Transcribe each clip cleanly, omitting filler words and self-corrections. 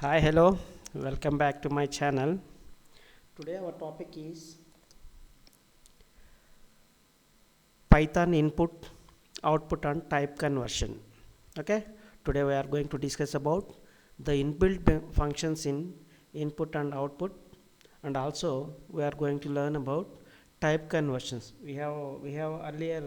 Hi, hello, welcome back to my channel. Today our topic is Python input, output and type conversion. Okay, today we are going to discuss about the inbuilt functions in input and output, and also we are going to learn about type conversions. We have earlier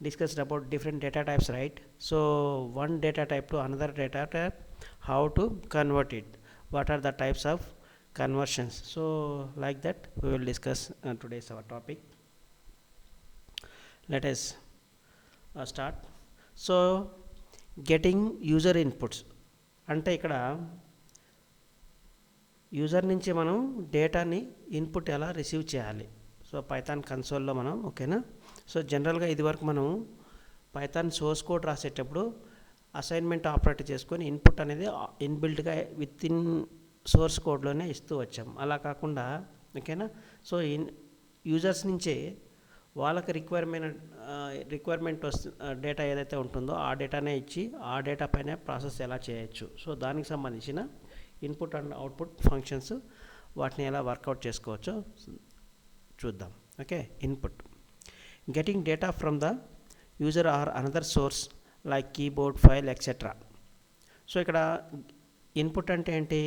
discussed about different data types, right? So one data type to another data type, how to convert it, what are the types of conversions. So like that we will discuss today's our topic. Let us start. So getting user inputs అంటే ఇక్కడ user నుంచి మనం డేటాని input ఎలా receive చేయాలి. So Python కన్సోల్లో మనం ఓకేనా. So జనరల్గా ఇదివరకు మనం పైథాన్ సోర్స్ కోడ్ రాసేటప్పుడు అసైన్మెంట్ ఆపరేట్ చేసుకొని ఇన్పుట్ అనేది ఇన్బిల్ట్గా విత్ ఇన్ సోర్స్ కోడ్లోనే ఇస్తూ వచ్చాం. అలా కాకుండా ఓకేనా. సో యూజర్స్ నుంచే వాళ్ళకి రిక్వైర్మెంట్ డేటా ఏదైతే ఉంటుందో ఆ డేటానే ఇచ్చి ఆ డేటా పైన ప్రాసెస్ ఎలా చేయొచ్చు. సో దానికి సంబంధించిన ఇన్పుట్ అండ్ అవుట్పుట్ ఫంక్షన్స్ వాటిని ఎలా వర్కౌట్ చేసుకోవచ్చో చూద్దాం. Okay, input getting data from the user are another source like keyboard file etcetera. So ఇక్కడ ఇన్పుట్ అంటే ఏంటి?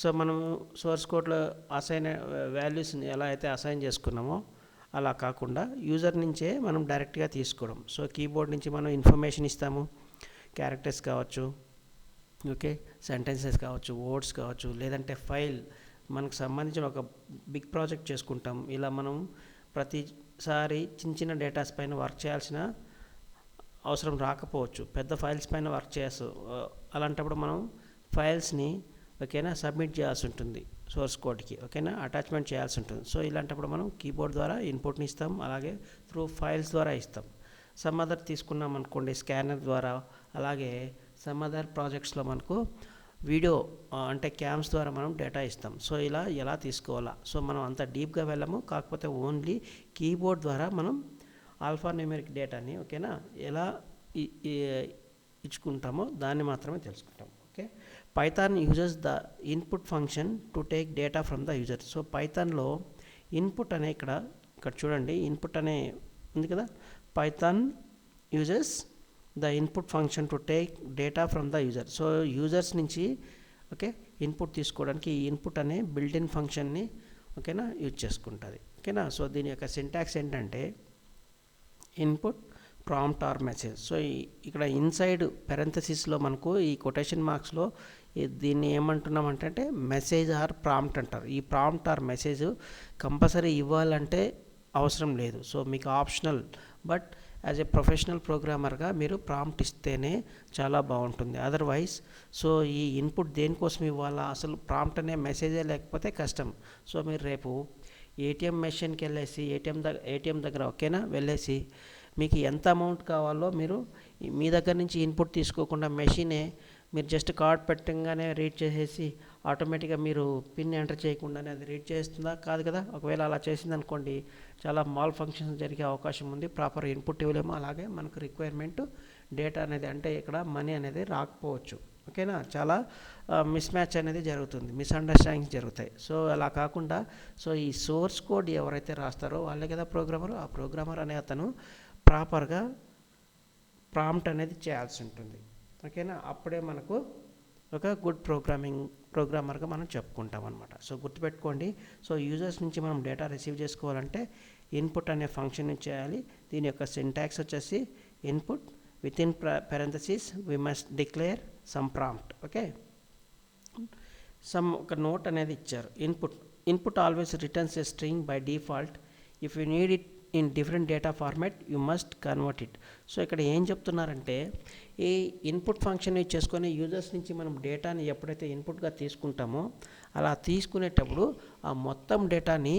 సో మనం సోర్స్ కోడ్లో అసైన్ వాల్యూస్ని ఎలా అయితే అసైన్ చేసుకున్నామో అలా కాకుండా యూజర్ నుంచే మనం డైరెక్ట్గా తీసుకోవడం. సో కీబోర్డ్ నుంచి మనం ఇన్ఫర్మేషన్ ఇస్తాము, క్యారెక్టర్స్ కావచ్చు, ఓకే, సెంటెన్సెస్ కావచ్చు, వర్డ్స్ కావచ్చు, లేదంటే ఫైల్ మనకు సంబంధించిన ఒక బిగ్ ప్రాజెక్ట్ చేసుకుంటాం. ఇలా మనం ప్రతిసారి చిన్న చిన్న డేటాస్ పైన వర్క్ చేయాల్సిన అవసరం రాకపోవచ్చు, పెద్ద ఫైల్స్ పైన వర్క్ చేస్తూ అలాంటప్పుడు మనం ఫైల్స్ని ఓకేనా సబ్మిట్ చేయాల్సి ఉంటుంది సోర్స్ కోడ్కి, ఓకేనా అటాచ్మెంట్ చేయాల్సి ఉంటుంది. సో ఇలాంటప్పుడు మనం కీబోర్డ్ ద్వారా ఇన్పుట్ని ఇస్తాం, అలాగే త్రూ ఫైల్స్ ద్వారా ఇస్తాం. సమ్ అదర్ తీసుకున్నాం అనుకోండి స్కానర్ ద్వారా, అలాగే సమ్ అదర్ ప్రాజెక్ట్స్లో మనకు వీడియో అంటే క్యామ్స్ ద్వారా మనం డేటా ఇస్తాం. సో ఇలా ఎలా తీసుకోవాలా, సో మనం అంత డీప్గా వెళ్ళము, కాకపోతే ఓన్లీ కీబోర్డ్ ద్వారా మనం ఆల్ఫా న్యూమెరిక్ డేటాని ఓకేనా ఎలా ఇచ్చుకుంటామో దాన్ని మాత్రమే తెలుసుకుంటాం. Okay, Python uses the input function to take data from the user. So పైథాన్లో ఇన్పుట్ అనే ఇక్కడ చూడండి, ఇన్పుట్ అనే ఉంది కదా. Python uses the input function to take data from the user. So users నుంచి ఓకే ఇన్పుట్ తీసుకోవడానికి ఈ ఇన్పుట్ అనే బిల్ట్ ఇన్ ఫంక్షన్ని ఓకేనా యూజ్ చేసుకుంటుంది. ఓకేనా. సో దీని యొక్క సింటాక్స్ ఏంటంటే input prompt or message. So ఇక్కడ ఇన్సైడ్ పెరెంథసిస్లో మనకు ఈ కొటేషన్ మార్క్స్లో దీన్ని ఏమంటున్నామంటే మెసేజ్ ఆర్ ప్రాంప్ట్ అంటారు. ఈ ప్రాంప్ట్ ఆర్ మెసేజ్ కంపల్సరీ ఇవ్వాలంటే అవసరం లేదు. సో మీకు optional, but as a professional ప్రోగ్రామర్గా మీరు ప్రాంప్ట్ ఇస్తేనే చాలా బాగుంటుంది. అదర్వైజ్ సో ఈ ఇన్పుట్ దేనికోసం ఇవ్వాలా, అసలు ప్రాంప్ట్ అనే మెసేజే లేకపోతే కష్టం. సో మీరు రేపు ఏటీఎం మెషిన్కి వెళ్ళేసి ఏటీఎం దగ్గర ఓకేనా వెళ్ళేసి మీకు ఎంత అమౌంట్ కావాలో మీరు మీ దగ్గర నుంచి ఇన్పుట్ తీసుకోకుండా మెషినే మీరు జస్ట్ కార్డ్ పెట్టంగానే రీడ్ చేసేసి ఆటోమేటిక్గా మీరు పిన్ ఎంటర్ చేయకుండానే అది రీడ్ చేస్తుందా? కాదు కదా. ఒకవేళ అలా చేసింది అనుకోండి చాలా మాల్ ఫంక్షన్స్ జరిగే అవకాశం ఉంది, ప్రాపర్ ఇన్పుట్ ఇవ్వలేము, అలాగే మనకు రిక్వైర్మెంట్ డేటా అనేది అంటే ఇక్కడ మనీ అనేది రాకపోవచ్చు. ఓకేనా, చాలా మిస్ మ్యాచ్ అనేది జరుగుతుంది, మిస్అండర్స్టాండింగ్స్ జరుగుతాయి. సో అలా కాకుండా సో ఈ సోర్స్ కోడ్ ఎవరైతే రాస్తారో వాళ్ళే కదా ప్రోగ్రామర్. ఆ ప్రోగ్రామర్ అనే అతను ప్రాపర్గా ప్రాంప్ట్ అనేది చేయాల్సి ఉంటుంది. ఓకేనా, అప్పుడే మనకు ఒక గుడ్ ప్రోగ్రామర్గా మనం చెప్పుకుంటాం అనమాట. సో గుర్తుపెట్టుకోండి, సో యూజర్స్ నుంచి మనం డేటా రిసీవ్ చేసుకోవాలంటే ఇన్పుట్ అనే ఫంక్షన్ చేయాలి. దీని యొక్క సింటాక్స్ వచ్చేసి input with in parentheses we must declare some prompt. Okay, ఒక నోట్ అనేది ఇచ్చారు. Input always returns a string by default. If you need it in different data format you must convert it. So ఇక్కడ ఏం చెప్తున్నారంటే ఈ input function use చేసుకొని users నుంచి మనం డేటాని ఎప్పుడైతే ఇన్పుట్గా తీసుకుంటామో అలా తీసుకునేటప్పుడు ఆ మొత్తం డేటాని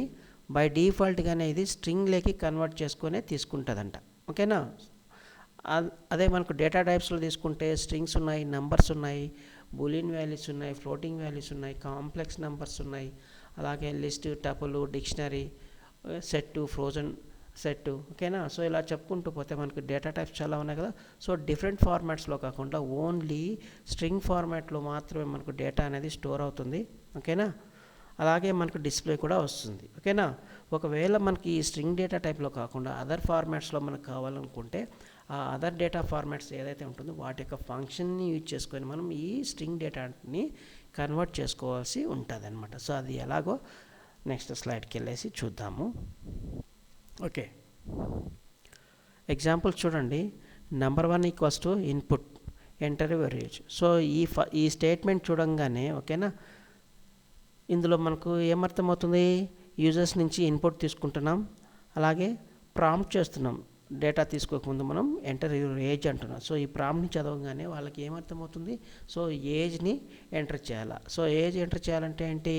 బై డిఫాల్ట్గానే ఇది స్ట్రింగ్లోకి కన్వర్ట్ చేసుకునే తీసుకుంటుందంట. ఓకేనా. అదే మనకు డేటా టైప్స్లో తీసుకుంటే స్ట్రింగ్స్ ఉన్నాయి, నెంబర్స్ ఉన్నాయి, బూలియన్ వాల్యూస్ ఉన్నాయి, ఫ్లోటింగ్ వాల్యూస్ ఉన్నాయి, కాంప్లెక్స్ నెంబర్స్ ఉన్నాయి, అలాగే list, tuple, dictionary, set, frozen set, ఓకేనా. సో ఇలా చెప్పుకుంటూ పోతే మనకు డేటా టైప్స్ చాలా ఉన్నాయి కదా. సో డిఫరెంట్ ఫార్మాట్స్లో కాకుండా ఓన్లీ స్ట్రింగ్ ఫార్మాట్లో మాత్రమే మనకు డేటా అనేది స్టోర్ అవుతుంది, ఓకేనా. అలాగే మనకు డిస్ప్లే కూడా వస్తుంది, ఓకేనా. ఒకవేళ మనకి ఈ స్ట్రింగ్ డేటా టైప్లో కాకుండా అదర్ ఫార్మాట్స్లో మనకు కావాలనుకుంటే ఆ అదర్ డేటా ఫార్మాట్స్ ఏదైతే ఉంటుందో వాటి యొక్క ఫంక్షన్ని యూజ్ చేసుకొని మనం ఈ స్ట్రింగ్ డేటాని కన్వర్ట్ చేసుకోవాల్సి ఉంటుంది అనమాట. సో అది ఎలాగో నెక్స్ట్ స్లైడ్కి వెళ్ళేసి చూద్దాము. ఓకే, ఎగ్జాంపుల్ చూడండి. Number 1 equals to input enter your age. So ఈ స్టేట్మెంట్ చూడంగానే, ఓకేనా, ఇందులో మనకు ఏమర్థమవుతుంది, యూజర్స్ నుంచి ఇన్పుట్ తీసుకుంటున్నాం, అలాగే ప్రాంప్ట్ చేస్తున్నాం. డేటా తీసుకోకముందు మనం ఎంటర్ యువర్ ఏజ్ అంటున్నాం. సో ఈ ప్రాంప్ట్ని చదవగానే వాళ్ళకి ఏమర్థమవుతుంది, సో ఏజ్ని ఎంటర్ చేయాలి. సో ఏజ్ ఎంటర్ చేయాలంటే ఏంటి,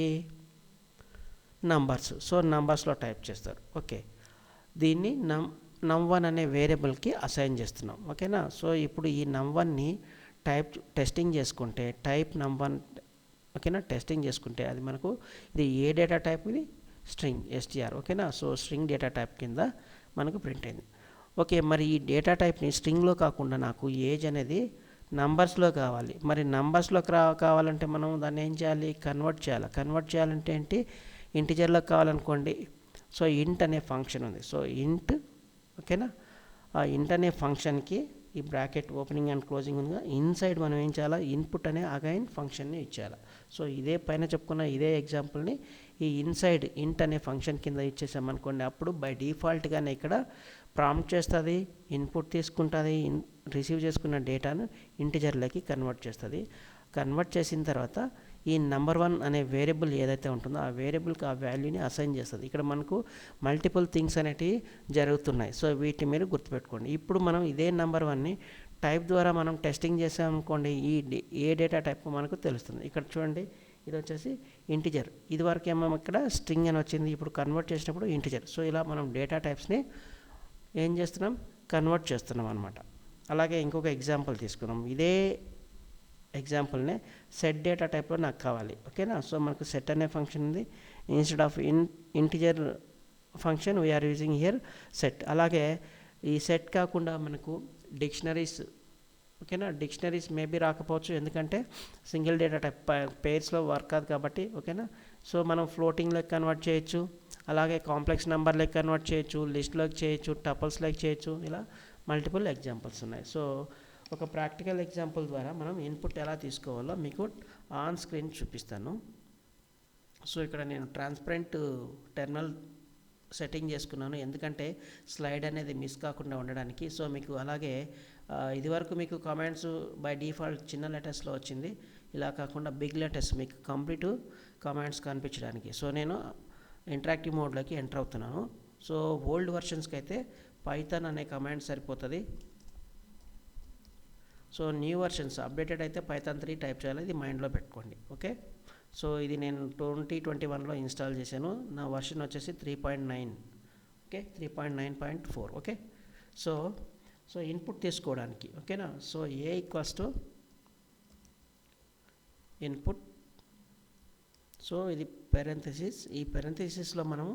నంబర్స్. సో నంబర్స్లో టైప్ చేస్తారు, ఓకే. దీన్ని num1 అనే వేరియబుల్కి అసైన్ చేస్తున్నాం, ఓకేనా. సో ఇప్పుడు ఈ num1ని టెస్టింగ్ చేసుకుంటే టైప్ num1, ఓకేనా, టెస్టింగ్ చేసుకుంటే అది మనకు ఇది ఏ డేటా టైప్, ఇది స్ట్రింగ్ str, ఓకేనా. సో స్ట్రింగ్ డేటా టైప్ కింద మనకు ప్రింట్ అయింది, ఓకే. మరి ఈ డేటా టైప్ని స్ట్రింగ్లో కాకుండా నాకు ఏజ్ అనేది నంబర్స్లో కావాలి. మరి నంబర్స్లో కావాలంటే మనం దాన్ని ఏం చేయాలి, కన్వర్ట్ చేయాలి. కన్వర్ట్ చేయాలంటే ఏంటి, ఇంటిజర్లో కావాలనుకోండి, సో ఇంట్ అనే ఫంక్షన్ ఉంది. సో ఇంట్, ఓకేనా, ఆ ఇంట్ అనే ఫంక్షన్కి ఈ బ్రాకెట్ ఓపెనింగ్ అండ్ క్లోజింగ్ ఉందిగా, ఇన్సైడ్ మనం ఏం చేయాలి, ఇన్పుట్ అనే అగైన్ ఫంక్షన్ని ఇచ్చేయాలి. సో ఇదే పైన చెప్పుకున్న ఇదే ఎగ్జాంపుల్ని ఈ ఇన్సైడ్ ఇంట్ అనే ఫంక్షన్ కింద ఇచ్చేసామనుకోండి, అప్పుడు బై డిఫాల్ట్గానే ఇక్కడ ప్రాంప్ట్ చేస్తుంది, ఇన్పుట్ తీసుకుంటుంది, రిసీవ్ చేసుకున్న డేటాను ఇంటిజర్లోకి కన్వర్ట్ చేస్తుంది. కన్వర్ట్ చేసిన తర్వాత ఈ నెంబర్1 అనే వేరియబుల్ ఏదైతే ఉంటుందో ఆ వేరియబుల్కి ఆ వాల్యూని అసైన్ చేస్తుంది. ఇక్కడ మనకు మల్టిపుల్ థింగ్స్ అనేటివి జరుగుతున్నాయి. సో వీటిని మీరు గుర్తుపెట్టుకోండి. ఇప్పుడు మనం ఇదే నెంబర్1ని టైప్ ద్వారా మనం టెస్టింగ్ చేసామనుకోండి, ఏ డేటా టైప్ మనకు తెలుస్తుంది. ఇక్కడ చూడండి, ఇది వచ్చేసి ఇంటిజర్. ఇది వరకు ఏమో ఇక్కడ స్ట్రింగ్ అని వచ్చింది, ఇప్పుడు కన్వర్ట్ చేసినప్పుడు ఇంటిజర్. సో ఇలా మనం డేటా టైప్స్ని ఏం చేస్తున్నాం, కన్వర్ట్ చేస్తున్నాం అనమాట. అలాగే ఇంకొక ఎగ్జాంపుల్ తీసుకున్నాం. ఇదే ఎగ్జాంపుల్నే సెట్ డేటా టైప్లో నాకు కావాలి, ఓకేనా. సో మనకు సెట్ అనే ఫంక్షన్ ఉంది, instead of integer function we're using here set. అలాగే ఈ సెట్ కాకుండా మనకు డిక్షనరీస్, ఓకేనా. డిక్షనరీస్ మేబీ రాకపోవచ్చు, ఎందుకంటే సింగిల్ డేటా టైప్ పేర్స్లో వర్క్ కాదు కాబట్టి, ఓకేనా. సో మనం ఫ్లోటింగ్లోకి కన్వర్ట్ చేయొచ్చు, అలాగే కాంప్లెక్స్ నెంబర్లోకి కన్వర్ట్ చేయొచ్చు, లిస్ట్లోకి చేయొచ్చు, టపుల్స్లోకి చేయొచ్చు. ఇలా మల్టిపుల్ ఎగ్జాంపుల్స్ ఉన్నాయి. సో ఒక ప్రాక్టికల్ ఎగ్జాంపుల్ ద్వారా మనం ఇన్పుట్ ఎలా తీసుకోవాలో మీకు ఆన్ స్క్రీన్ చూపిస్తాను. సో ఇక్కడ నేను ట్రాన్స్పరెంట్ టెర్మినల్ సెట్టింగ్ చేసుకున్నాను, ఎందుకంటే స్లైడ్ అనేది మిస్ కాకుండా ఉండడానికి. సో మీకు అలాగే ఇదివరకు మీకు కామెంట్స్ బై డిఫాల్ట్ చిన్న లెటర్స్లో వచ్చింది, ఇలా కాకుండా బిగ్ లెటర్స్ మీకు కంప్లీట్ కామెంట్స్ కనిపించడానికి. సో నేను ఇంటరాక్టివ్ మోడ్లోకి ఎంటర్ అవుతున్నాను. సో ఓల్డ్ వర్షన్స్కి అయితే పైథాన్ అనే కమాండ్ సరిపోతుంది. సో న్యూ వర్షన్స్ అప్డేటెడ్ అయితే పైథాన్ 3 టైప్ చేయాలి, ఇది మైండ్లో పెట్టుకోండి, ఓకే. సో ఇది నేను 2021లో ఇన్స్టాల్ చేశాను, నా వర్షన్ వచ్చేసి 3.9, ఓకే, 3.9.4, ఓకే. సో ఇన్పుట్ తీసుకోవడానికి, ఓకేనా. So A equals to input. So ఇది పెరెంథసిస్, ఈ పెరెంథసిస్లో మనము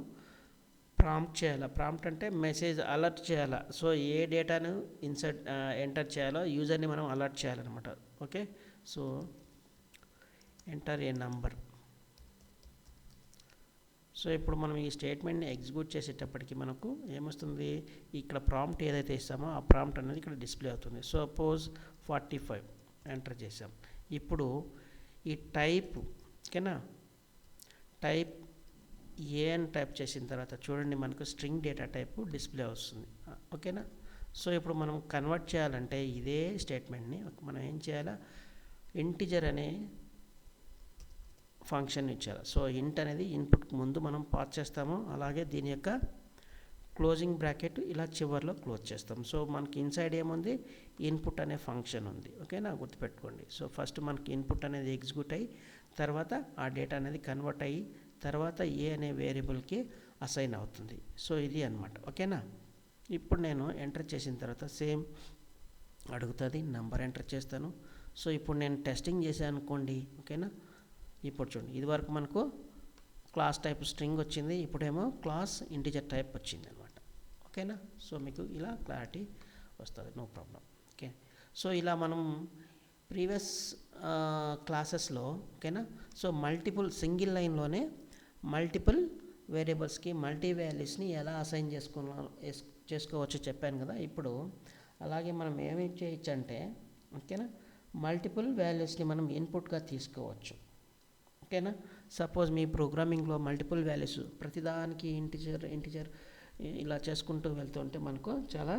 ప్రాంప్ట్ చేయాలి. ప్రాంప్ట్ అంటే మెసేజ్ అలర్ట్ చేయాలి. సో ఏ డేటాను ఎంటర్ చేయాలో యూజర్ని మనం అలర్ట్ చేయాలన్నమాట, okay. So enter a number. So ఇప్పుడు మనం ఈ స్టేట్మెంట్ని ఎగ్జిక్యూట్ చేసేటప్పటికి మనకు ఏమొస్తుంది, ఇక్కడ ప్రాంప్ట్ ఏదైతే ఇస్తామో ఆ ప్రాంప్ట్ అనేది ఇక్కడ డిస్ప్లే అవుతుంది. సపోజ్ 45 ఎంటర్ చేసాం. ఇప్పుడు ఈ టైప్, ఓకేనా, టైప్ ఏ అని టైప్ చేసిన తర్వాత చూడండి మనకు స్ట్రింగ్ డేటా టైప్ డిస్ప్లే వస్తుంది, ఓకేనా. సో ఇప్పుడు మనం కన్వర్ట్ చేయాలంటే ఇదే స్టేట్మెంట్ని మనం ఏం చేయాలా, ఇంటిజర్ అనే ఫంక్షన్ ఇచ్చారు. సో ఇంట్ అనేది ఇన్పుట్ ముందు మనం పాస్ చేస్తాము, అలాగే దీని యొక్క క్లోజింగ్ బ్రాకెట్ ఇలా చివర్లో క్లోజ్ చేస్తాం. సో మనకి ఇన్సైడ్ ఏముంది, ఇన్పుట్ అనే ఫంక్షన్ ఉంది, ఓకేనా, గుర్తుపెట్టుకోండి. సో ఫస్ట్ మనకి ఇన్పుట్ అనేది ఎగ్జిక్యూట్ అయ్యి తర్వాత ఆ డేటా అనేది కన్వర్ట్ అయ్యి తర్వాత ఏ అనే వేరియబుల్కి అసైన్ అవుతుంది. సో ఇది అన్నమాట, ఓకేనా. ఇప్పుడు నేను ఎంటర్ చేసిన తర్వాత సేమ్ అడుగుతుంది, నెంబర్ ఎంటర్ చేస్తాను. సో ఇప్పుడు నేను టెస్టింగ్ చేశాను అనుకోండి, ఓకేనా. ఇప్పుడు చూడండి, ఇది వరకు మనకు క్లాస్ టైప్ స్ట్రింగ్ వచ్చింది, ఇప్పుడేమో క్లాస్ ఇంటిజర్ టైప్ వచ్చింది అనమాట, ఓకే. ఓకేనా. సో మీకు ఇలా క్లారిటీ వస్తుంది, నో ప్రాబ్లం. ఓకే, సో ఇలా మనం ప్రీవియస్ క్లాసెస్లో ఓకేనా, సో మల్టిపుల్ సింగిల్ లైన్లోనే మల్టిపుల్ వేరియబుల్స్కి మల్టీ వాల్యూస్ని ఎలా అసైన్ చేసుకోవచ్చో చెప్పాను కదా. ఇప్పుడు అలాగే మనం ఏమి చేయొచ్చు అంటే ఓకేనా, మల్టిపుల్ వాల్యూస్ని మనం ఇన్పుట్గా తీసుకోవచ్చు. ఓకేనా, సపోజ్ మీ ప్రోగ్రామింగ్లో మల్టిపుల్ వాల్యూస్ ప్రతిదానికి ఇంటిజర్ ఇలా చేసుకుంటూ వెళ్తుంటే మనకు చాలా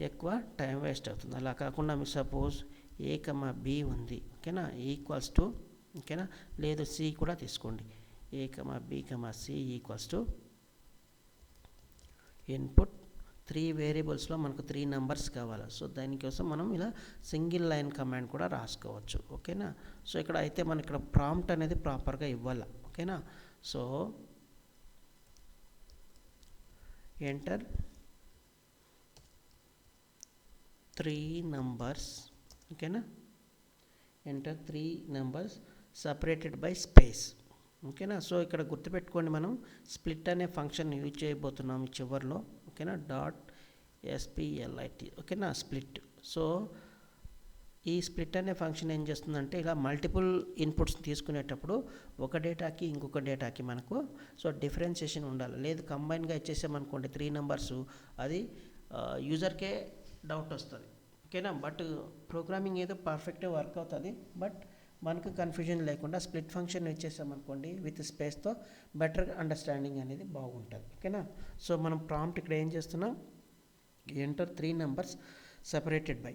ఎక్కువ టైం వేస్ట్ అవుతుంది. అలా కాకుండా మీకు సపోజ్ A, B ఉంది ఓకేనా, ఈక్వల్స్ టు ఓకేనా, లేదు C కూడా తీసుకోండి, A, B, C equals to input 3 వేరియబుల్స్లో మనకు 3 నెంబర్స్ కావాలి. సో దానికోసం మనం ఇలా సింగిల్ లైన్ కమాండ్ కూడా రాసుకోవచ్చు. ఓకేనా, సో ఇక్కడ అయితే మనం ఇక్కడ ప్రాంప్ట్ అనేది ప్రాపర్గా ఇవ్వాలి. ఓకేనా, సో ఎంటర్ 3 numbers ఓకేనా, enter 3 numbers separated by space. ఓకేనా, సో ఇక్కడ గుర్తుపెట్టుకోండి, మనం స్ప్లిట్ అనే ఫంక్షన్ యూజ్ చేయబోతున్నాం చివరిలో. ఓకేనా, .split ఓకేనా, స్ప్లిట్. సో ఈ స్ప్లిట్ అనే ఫంక్షన్ ఏం చేస్తుందంటే ఇలా మల్టిపుల్ ఇన్పుట్స్ తీసుకునేటప్పుడు ఒక డేటాకి ఇంకొక డేటాకి మనకు సో డిఫరెన్షియేషన్ ఉండాలి. లేదు కంబైన్గా ఇచ్చేసామనుకోండి 3 numbers, అది యూజర్కే డౌట్ వస్తుంది. ఓకేనా, బట్ ప్రోగ్రామింగ్ ఏదో పర్ఫెక్ట్గా వర్క్ అవుతుంది, బట్ మనకు కన్ఫ్యూజన్ లేకుండా స్ప్లిట్ ఫంక్షన్ ఇచ్చేసామనుకోండి విత్ స్పేస్తో బెటర్ అండర్స్టాండింగ్ అనేది బాగుంటుంది. ఓకేనా, సో మనం ప్రాంప్ట్ ఇక్కడ ఏం చేస్తున్నాం, ఎంటర్ 3 numbers సపరేటెడ్ బై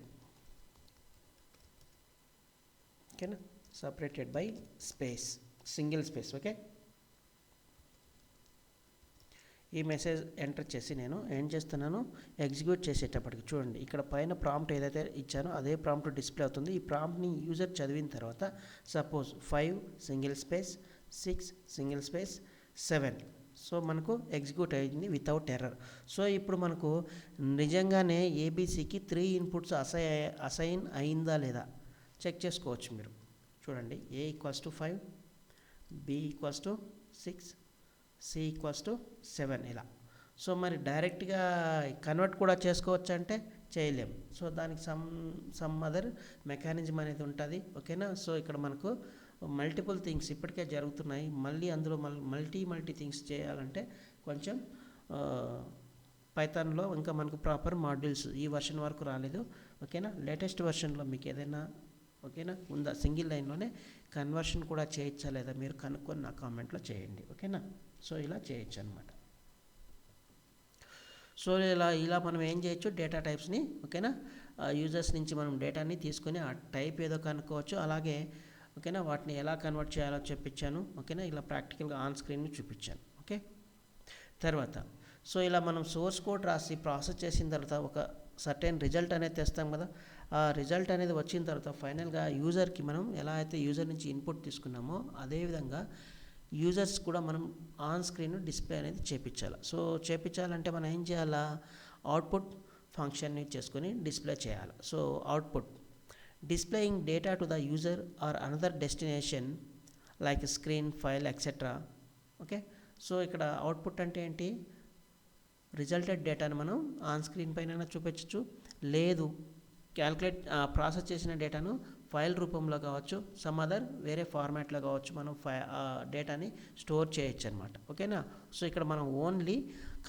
ఓకేనా, separated by space, single space. Okay, ఈ మెసేజ్ ఎంటర్ చేసి నేను ఏం చేస్తున్నాను, ఎగ్జిక్యూట్ చేసేటప్పటికి చూడండి ఇక్కడ పైన ప్రాంప్ట్ ఏదైతే ఇచ్చానో అదే ప్రాంప్ట్ డిస్ప్లే అవుతుంది. ఈ ప్రాంప్ట్ని యూజర్ చదివిన తర్వాత suppose 5 single space 6 single space 7, so మనకు ఎగ్జిక్యూట్ అయింది వితౌట్ ఎర్రర్. సో ఇప్పుడు మనకు నిజంగానే ఏబీసీకి 3 inputs అసైన్ అయిందా లేదా చెక్ చేసుకోవచ్చు మీరు. చూడండి, A equals to 5, B equals to 6, C equals to 7 ఇలా. సో మరి డైరెక్ట్గా కన్వర్ట్ కూడా చేసుకోవచ్చు అంటే చేయలేం. సో దానికి సమ్ అదర్ మెకానిజం అనేది ఉంటుంది. ఓకేనా, సో ఇక్కడ మనకు మల్టిపుల్ థింగ్స్ ఇప్పటికే జరుగుతున్నాయి, మళ్ళీ అందులో మల్టీ థింగ్స్ చేయాలంటే కొంచెం పైథాన్లో ఇంకా మనకు ప్రాపర్ మాడ్యూల్స్ ఈ వర్షన్ వరకు రాలేదు. ఓకేనా, లేటెస్ట్ వర్షన్లో మీకు ఏదైనా ఓకేనా ఉందా, సింగిల్ లైన్లోనే కన్వర్షన్ కూడా చేయొచ్చా లేదా మీరు కనుక్కొని నా కామెంట్లో చేయండి. ఓకేనా, సో ఇలా చేయొచ్చు అనమాట. సో ఇలా మనం ఏం చేయొచ్చు, డేటా టైప్స్ని ఓకేనా యూజర్స్ నుంచి మనం డేటాని తీసుకొని ఆ టైప్ ఏదో కనుక్కోవచ్చు. అలాగే ఓకేనా వాటిని ఎలా కన్వర్ట్ చేయాలో చెప్పించాను. ఓకేనా, ఇలా ప్రాక్టికల్గా ఆన్ స్క్రీన్ చూపించాను. ఓకే, తర్వాత సో ఇలా మనం సోర్స్ కోడ్ రాసి ప్రాసెస్ చేసిన తర్వాత ఒక సర్టెన్ రిజల్ట్ అనేది తెస్తాం కదా. ఆ రిజల్ట్ అనేది వచ్చిన తర్వాత ఫైనల్గా యూజర్కి మనం ఎలా అయితే యూజర్ నుంచి ఇన్పుట్ తీసుకున్నామో అదేవిధంగా యూజర్స్ కూడా మనం ఆన్ స్క్రీన్ డిస్ప్లే అనేది చేపించాలి. సో చేపించాలంటే మనం ఏం చేయాలా, అవుట్పుట్ ఫంక్షన్ని చేసుకొని డిస్ప్లే చేయాలి. So output displaying data to the user are another destination like screen, file etcetera. Okay, so ఇక్కడ అవుట్పుట్ అంటే ఏంటి, రిజల్టెడ్ డేటాను మనం ఆన్ స్క్రీన్ పైన చూపించవచ్చు, లేదు క్యాల్కులేట్ ప్రాసెస్ చేసిన డేటాను ఫైల్ రూపంలో కావచ్చు, సమ్ అదర్ వేరే ఫార్మాట్లో కావచ్చు, మనం డేటాని స్టోర్ చేయొచ్చు అనమాట. ఓకేనా, సో ఇక్కడ మనం ఓన్లీ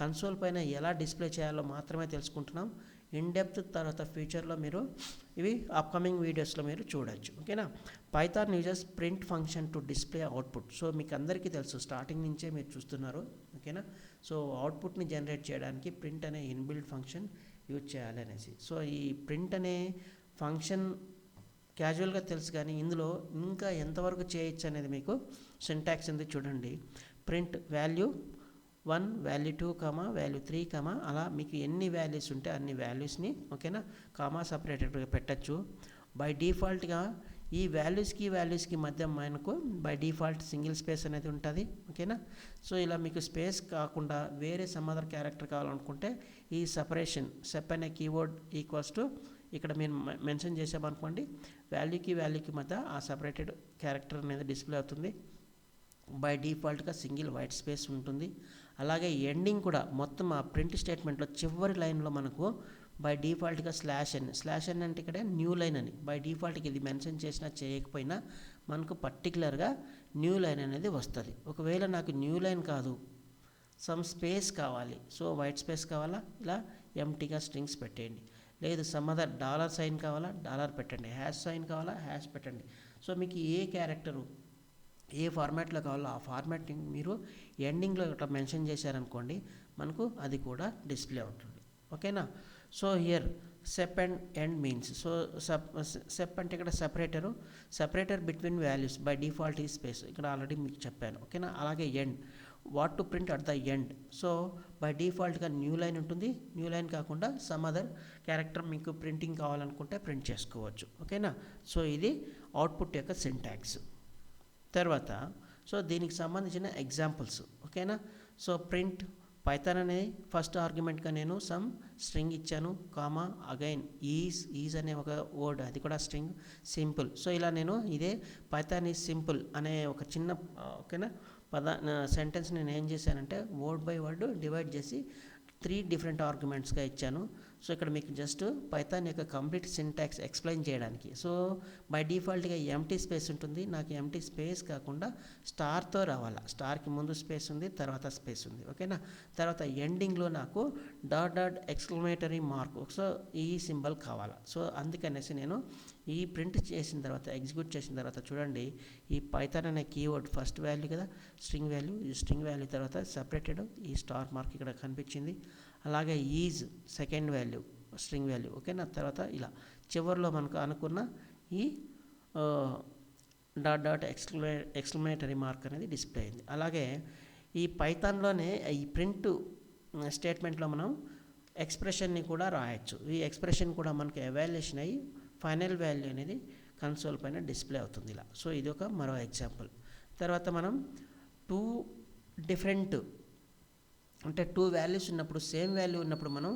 కన్సోల్ పైన ఎలా డిస్ప్లే చేయాలో మాత్రమే తెలుసుకుంటున్నాం. ఇన్ డెప్త్ తర్వాత ఫ్యూచర్లో మీరు ఇవి అప్కమింగ్ వీడియోస్లో మీరు చూడొచ్చు. ఓకేనా, Python uses print function to display output. So మీకు అందరికీ తెలుసు, స్టార్టింగ్ నుంచే మీరు చూస్తున్నారు. ఓకేనా, సో అవుట్పుట్ని జనరేట్ చేయడానికి ప్రింట్ అనే ఇన్బిల్డ్ ఫంక్షన్ యూజ్ చేయాలి అనేసి. సో ఈ ప్రింట్ అనే ఫంక్షన్ క్యాజువల్గా తెలుసు, కానీ ఇందులో ఇంకా ఎంతవరకు చేయొచ్చు అనేది మీకు సింటాక్స్ ఉంది చూడండి. ప్రింట్ వాల్యూ 1, వాల్యూ 2, వాల్యూ 3, అలా మీకు ఎన్ని వాల్యూస్ ఉంటే అన్ని వాల్యూస్ని ఓకేనా కామా సపరేటెడ్గా పెట్టచ్చు. బై డిఫాల్ట్గా ఈ వాల్యూస్కి మధ్య మనకు బై డిఫాల్ట్ సింగిల్ స్పేస్ అనేది ఉంటుంది. ఓకేనా, సో ఇలా మీకు స్పేస్ కాకుండా వేరే సమ్ అదర్ క్యారెక్టర్ కావాలనుకుంటే ఈ సపరేషన్ సెప్ అనే కీవర్డ్ ఈక్వల్స్ టు ఇక్కడ మీరు మెన్షన్ చేసామనుకోండి వాల్యూకి మధ్య ఆ సపరేటెడ్ క్యారెక్టర్ అనేది డిస్ప్లే అవుతుంది. బై డిఫాల్ట్గా సింగిల్ వైట్ స్పేస్ ఉంటుంది. అలాగే ఎండింగ్ కూడా మొత్తం ఆ ప్రింట్ స్టేట్మెంట్లో చివరి లైన్లో మనకు బై డిఫాల్ట్గా స్లాష్ ఎన్ అంటే ఇక్కడ న్యూ లైన్ అని బై డిఫాల్ట్కి ఇది మెన్షన్ చేసినా చేయకపోయినా మనకు పర్టికులర్గా న్యూ లైన్ అనేది వస్తుంది. ఒకవేళ నాకు న్యూ లైన్ కాదు, సమ్ స్పేస్ కావాలి, సో వైట్ స్పేస్ కావాలా, ఇలా ఎంటీగా స్ట్రింగ్స్ పెట్టేయండి. లేదు సమ్ అదర్ డాలర్ సైన్ కావాలా, డాలర్ పెట్టండి. హ్యాష్ సైన్ కావాలా, హ్యాష్ పెట్టండి. సో మీకు ఏ క్యారెక్టరు ఏ ఫార్మాట్లో కావాలో ఆ ఫార్మాట్ని మీరు ఎండింగ్లో ఇట్లా మెన్షన్ చేశారనుకోండి, మనకు అది కూడా డిస్ప్లే ఉంటుంది. ఓకేనా. So here sep and end means, so sep అంటే ఇక్కడ separator between values by default ఈ స్పేస్, ఇక్కడ ఆల్రెడీ మీకు చెప్పాను. ఓకేనా. అలాగే end, what to print at the end, so by డిఫాల్ట్గా న్యూ లైన్ ఉంటుంది. న్యూ లైన్ కాకుండా సమ్ అదర్ క్యారెక్టర్ మీకు ప్రింటింగ్ కావాలనుకుంటే ప్రింట్ చేసుకోవచ్చు. ఓకేనా. సో ఇది అవుట్పుట్ యొక్క సింటాక్స్. తర్వాత సో దీనికి సంబంధించిన ఎగ్జాంపుల్స్. ఓకేనా. సో ప్రింట్ పైథాన్ అనేది ఫస్ట్ ఆర్గ్యుమెంట్గా నేను సమ్ స్ట్రింగ్ ఇచ్చాను, కామా అగైన్ ఈజ్ అనే ఒక వర్డ్, అది కూడా స్ట్రింగ్, సింపుల్. సో ఇలా నేను ఇదే పైథాన్ ఈజ్ సింపుల్ అనే ఒక చిన్న ఓకేనా సెంటెన్స్ నేను ఏం చేశానంటే వర్డ్ బై వర్డ్ డివైడ్ చేసి 3 డిఫరెంట్ ఆర్గ్యుమెంట్స్గా ఇచ్చాను. సో ఇక్కడ మీకు జస్ట్ పైథాన్ యొక్క కంప్లీట్ సింటాక్స్ ఎక్స్ప్లెయిన్ చేయడానికి. సో బై డిఫాల్ట్గా ఎంటీ స్పేస్ ఉంటుంది, నాకు ఎంటీ స్పేస్ కాకుండా స్టార్తో రావాలా, స్టార్కి ముందు స్పేస్ ఉంది, తర్వాత స్పేస్ ఉంది. ఓకేనా. తర్వాత ఎండింగ్లో నాకు డాట్ ఎక్స్క్లమేటరీ మార్క్, సో ఈ సింబల్ కావాలా. సో అందుకనేసి నేను ఈ ప్రింట్ చేసిన తర్వాత ఎగ్జిక్యూట్ చేసిన తర్వాత చూడండి, ఈ పైథాన్ అనే కీవర్డ్ ఫస్ట్ వాల్యూ కదా, స్ట్రింగ్ వాల్యూ, ఈ స్ట్రింగ్ వాల్యూ తర్వాత సపరేటెడ్ ఈ స్టార్ మార్క్ ఇక్కడ కనిపించింది. అలాగే is second value string value. ఓకేనా. తర్వాత ఇలా చివరిలో మనకు అనుకున్న ఈ డాట్ ఎక్స్క్లమేటరీ మార్క్ అనేది డిస్ప్లే అయింది. అలాగే ఈ పైథాన్లోనే ఈ ప్రింట్ స్టేట్మెంట్లో మనం ఎక్స్ప్రెషన్ని కూడా రాయొచ్చు. ఈ ఎక్స్ప్రెషన్ కూడా మనకు ఎవాల్యుయేషన్ అయ్యి ఫైనల్ వాల్యూ అనేది కన్సోల్ పైన డిస్ప్లే అవుతుంది ఇలా. సో ఇది ఒక మరో ఎగ్జాంపుల్. తర్వాత మనం 2 డిఫరెంట్ అంటే 2 వాల్యూస్ ఉన్నప్పుడు సేమ్ వాల్యూ ఉన్నప్పుడు మనం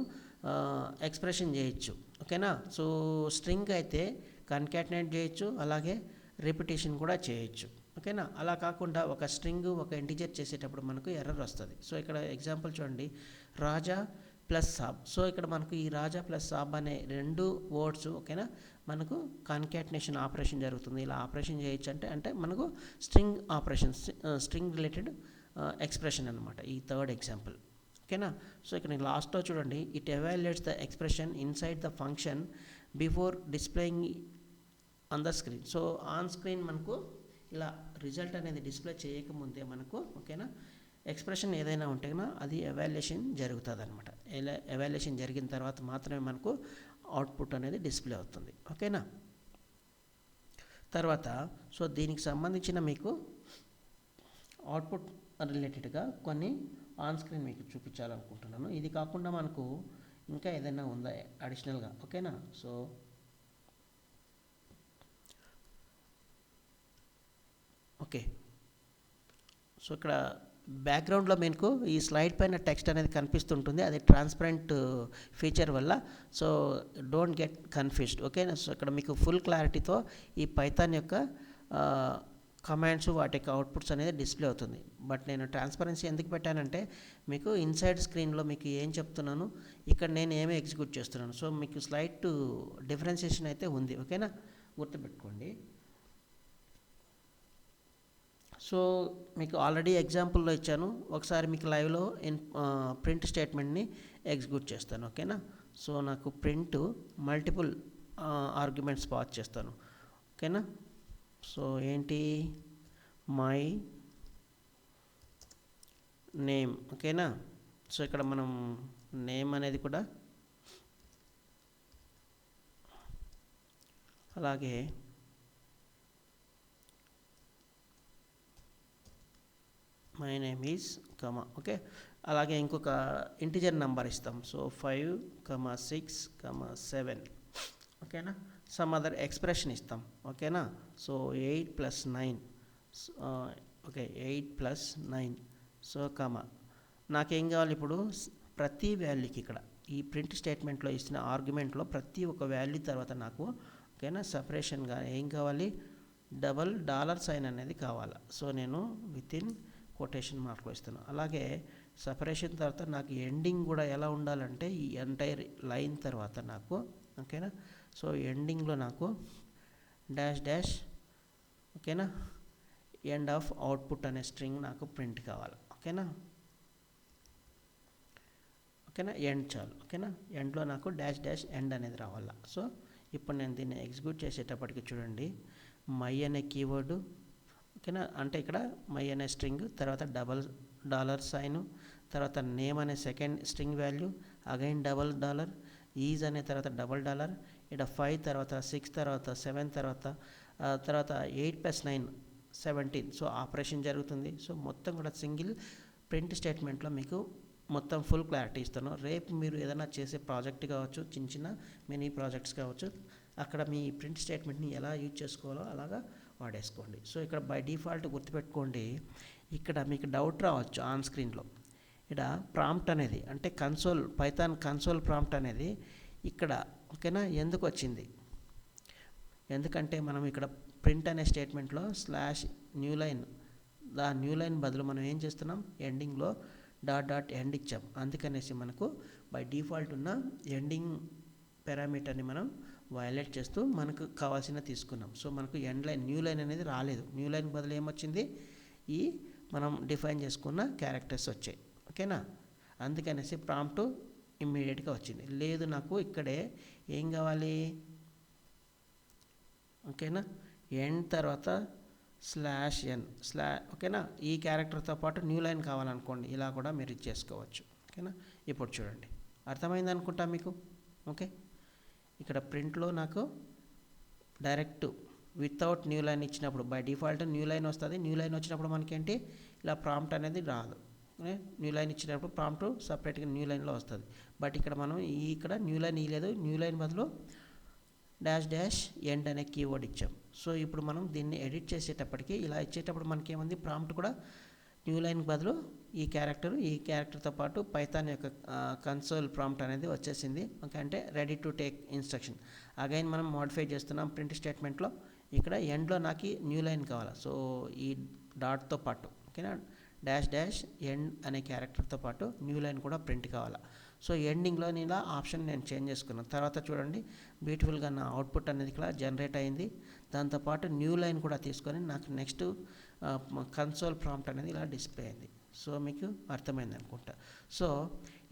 ఎక్స్ప్రెషన్ చేయొచ్చు. ఓకేనా. సో స్ట్రింగ్ అయితే కన్కాటినేట్ చేయొచ్చు, అలాగే రిపిటేషన్ కూడా చేయొచ్చు. ఓకేనా. అలా కాకుండా ఒక స్ట్రింగ్ ఒక ఇంటిజర్ చేసేటప్పుడు మనకు ఎర్రర్ వస్తుంది. సో ఇక్కడ ఎగ్జాంపుల్ చూడండి, రాజా ప్లస్ సాబ్. సో ఇక్కడ మనకు ఈ రాజా ప్లస్ సాబ్ అనే 2 వర్డ్స్ ఓకేనా మనకు కాన్కాటినేషన్ ఆపరేషన్ జరుగుతుంది. ఇలా ఆపరేషన్ చేయొచ్చు అంటే మనకు string operation, string related expression అనమాట ఈ థర్డ్ ఎగ్జాంపుల్. ఓకేనా. సో ఇక్కడ లాస్ట్లో చూడండి, it evaluates the expression inside the function before displaying on the screen. So on screen మనకు ఇలా రిజల్ట్ అనేది డిస్ప్లే చేయకముందే మనకు ఓకేనా ఎక్స్ప్రెషన్ ఏదైనా ఉంటే కన్నా అది ఎవాల్యుయేషన్ జరుగుతుంది అనమాట. ఎవాల్యుయేషన్ జరిగిన తర్వాత మాత్రమే మనకు అవుట్పుట్ అనేది డిస్ప్లే అవుతుంది. ఓకేనా. తర్వాత సో దీనికి సంబంధించిన మీకు అవుట్పుట్ రిలేటెడ్గా కొన్ని ఆన్ స్క్రీన్ మీకు చూపించాలనుకుంటున్నాను. ఇది కాకుండా మనకు ఇంకా ఏదైనా ఉందా అడిషనల్గా. ఓకేనా. So okay. సో ఇక్కడ బ్యాక్గ్రౌండ్లో మీకు ఈ స్లైడ్ పైన టెక్స్ట్ అనేది కనిపిస్తుంటుంది, అది ట్రాన్స్పరెంట్ ఫీచర్ వల్ల. So don't get confused. ఓకేనా. సో ఇక్కడ మీకు ఫుల్ క్లారిటీతో ఈ పైథాన్ యొక్క కమాండ్స్ వాటి యొక్క అవుట్పుట్స్ అనేది డిస్ప్లే అవుతుంది. బట్ నేను ట్రాన్స్పరెన్సీ ఎందుకు పెట్టానంటే మీకు ఇన్సైడ్ స్క్రీన్లో మీకు ఏం చెప్తున్నాను, ఇక్కడ నేను ఏమీ ఎగ్జిక్యూట్ చేస్తున్నాను. సో మీకు స్లైడ్ డిఫరెన్షియేషన్ అయితే ఉంది. ఓకేనా, గుర్తుపెట్టుకోండి. సో మీకు ఆల్రెడీ ఎగ్జాంపుల్లో ఇచ్చాను, ఒకసారి మీకు లైవ్లో ప్రింట్ స్టేట్మెంట్ని ఎగ్జిక్యూట్ చేస్తాను. ఓకేనా. సో నాకు ప్రింట్ మల్టిపుల్ ఆర్గ్యుమెంట్స్ పాస్ చేస్తాను. ఓకేనా. సో ఏంటి, మై నేమ్. ఓకేనా. సో ఇక్కడ మనం నేమ్ అనేది కూడా అలాగే my name is comma. Okay, అలాగే ఇంకొక ఇంటిజర్ నెంబర్ ఇస్తాం. సో 5, 6, 7. ఓకేనా. సమ్ అదర్ ఎక్స్ప్రెషన్ ఇస్తాం. ఓకేనా. సో 8 + 9. ఓకే, 8 + 9. సో కమా. నాకేం కావాలి ఇప్పుడు, ప్రతి వాల్యూకి ఇక్కడ ఈ ప్రింట్ స్టేట్మెంట్లో ఇచ్చిన ఆర్గ్యుమెంట్లో ప్రతి ఒక్క వాల్యూ తర్వాత నాకు ఓకేనా సపరేషన్గా ఏం కావాలి, డబల్ డాలర్ సైన్ అనేది కావాలి. సో నేను వితిన్ కొటేషన్ మార్క్లో ఇస్తాను. అలాగే సపరేషన్ తర్వాత నాకు ఎండింగ్ కూడా ఎలా ఉండాలంటే ఈ ఎంటైర్ లైన్ తర్వాత నాకు ఓకేనా. సో ఎండింగ్లో నాకు డాష్ డాష్ ఓకేనా ఎండ్ ఆఫ్ అవుట్పుట్ అనే స్ట్రింగ్ నాకు ప్రింట్ కావాలి. ఓకేనా ఎండ్ చాలు. ఓకేనా ఎండ్లో నాకు డాష్ డాష్ ఎండ్ అనేది రావాలా. సో ఇప్పుడు నేను దీన్ని ఎగ్జిక్యూట్ చేసేటప్పటికి చూడండి, మై అనే కీవర్డు ఓకేనా, అంటే ఇక్కడ మై అనే స్ట్రింగ్ తర్వాత డబల్ డాలర్ సైను తర్వాత నేమ్ అనే second string value again double dollar is అనే తర్వాత డబల్ డాలర్ ఇక్కడ 5 తర్వాత 6 తర్వాత 7 తర్వాత 8 + 9 17. సో ఆపరేషన్ జరుగుతుంది. సో మొత్తం కూడా సింగిల్ ప్రింట్ స్టేట్మెంట్లో మీకు మొత్తం ఫుల్ క్లారిటీ ఇస్తాను. రేపు మీరు ఏదైనా చేసే ప్రాజెక్ట్ కావచ్చు, చిన్న చిన్న మినీ ప్రాజెక్ట్స్ కావచ్చు, అక్కడ మీ ప్రింట్ స్టేట్మెంట్ని ఎలా యూజ్ చేసుకోవాలో అలాగా వాడేసుకోండి. సో ఇక్కడ బై డిఫాల్ట్ గుర్తుపెట్టుకోండి, ఇక్కడ మీకు డౌట్ రావచ్చు ఆన్ స్క్రీన్లో. ఇక్కడ ప్రాంప్ట్ అనేది అంటే పైథాన్ కన్సోల్ ప్రాంప్ట్ అనేది ఇక్కడ ఓకేనా ఎందుకు వచ్చింది, ఎందుకంటే మనం ఇక్కడ ప్రింట్ అనే స్టేట్మెంట్లో /న్యూ లైన్ న్యూ లైన్ బదులు మనం ఏం చేస్తున్నాం, ఎండింగ్లో డాట్ ఎండ్ ఇచ్చాం. అందుకనేసి మనకు బై డిఫాల్ట్ ఉన్న ఎండింగ్ పారామీటర్ని మనం వైలేట్ చేస్తూ మనకు కావాల్సిన తీసుకున్నాం. సో మనకు న్యూ లైన్ అనేది రాలేదు. న్యూ లైన్ బదులు ఏమొచ్చింది, ఈ మనం డిఫైన్ చేసుకున్న క్యారెక్టర్స్ వచ్చాయి. ఓకేనా అందుకనేసి ప్రాంప్ట్ ఇమ్మీడియట్గా వచ్చింది. లేదు నాకు ఇక్కడే ఏం కావాలి, ఓకేనా ఎండ్ తర్వాత /n ఓకేనా ఈ క్యారెక్టర్తో పాటు న్యూ లైన్ కావాలనుకోండి, ఇలా కూడా మీరు చేసుకోవచ్చు. ఓకేనా ఇప్పుడు చూడండి అర్థమైంది అనుకుంటా మీకు. ఓకే ఇక్కడ ప్రింట్లో నాకు డైరెక్ట్ వితౌట్ న్యూ లైన్ ఇచ్చినప్పుడు బై డిఫాల్ట్ న్యూ లైన్ వస్తుంది. న్యూ లైన్ వచ్చినప్పుడు మనకేంటి ఇలా ప్రాంప్ట్ అనేది రాదు. న్యూ లైన్ ఇచ్చినప్పుడు ప్రాంప్ట్ సపరేట్గా న్యూ లైన్లో వస్తుంది. బట్ ఇక్కడ మనం ఇక్కడ న్యూ లైన్ ఇవ్వలేదు, న్యూ లైన్ బదులు డాష్ డాష్ ఎండ్ అనే కీవర్డ్ ఇచ్చాం. సో ఇప్పుడు మనం దీన్ని ఎడిట్ చేసేటప్పటికి ఇలా ఇచ్చేటప్పుడు మనకేముంది, ప్రాంప్ట్ కూడా న్యూ లైన్ బదులు ఈ క్యారెక్టర్తో పాటు పైథాన్ యొక్క కన్సోల్ ప్రాంప్ట్ అనేది వచ్చేసింది. ఓకే అంటే ready to take instruction. Again మనం మోడిఫై చేస్తున్నాం ప్రింట్ స్టేట్మెంట్లో. ఇక్కడ ఎండ్లో నాకు న్యూ లైన్ కావాలి. సో ఈ డాట్తో పాటు ఓకేనా డాష్ డాష్ ఎండ్ అనే క్యారెక్టర్తో పాటు న్యూ లైన్ కూడా ప్రింట్ కావాలి. సో ఎండింగ్లో ఇలా ఆప్షన్ నేను చేంజ్ చేసుకున్నాను. తర్వాత చూడండి బ్యూటిఫుల్గా నా అవుట్పుట్ అనేది ఇక్కడ జనరేట్ అయింది. దాంతోపాటు న్యూ లైన్ కూడా తీసుకొని నాకు నెక్స్ట్ కన్సోల్ ప్రాంప్ట్ అనేది ఇలా డిస్ప్లే అయింది. సో మీకు అర్థమైంది అనుకుంటా. సో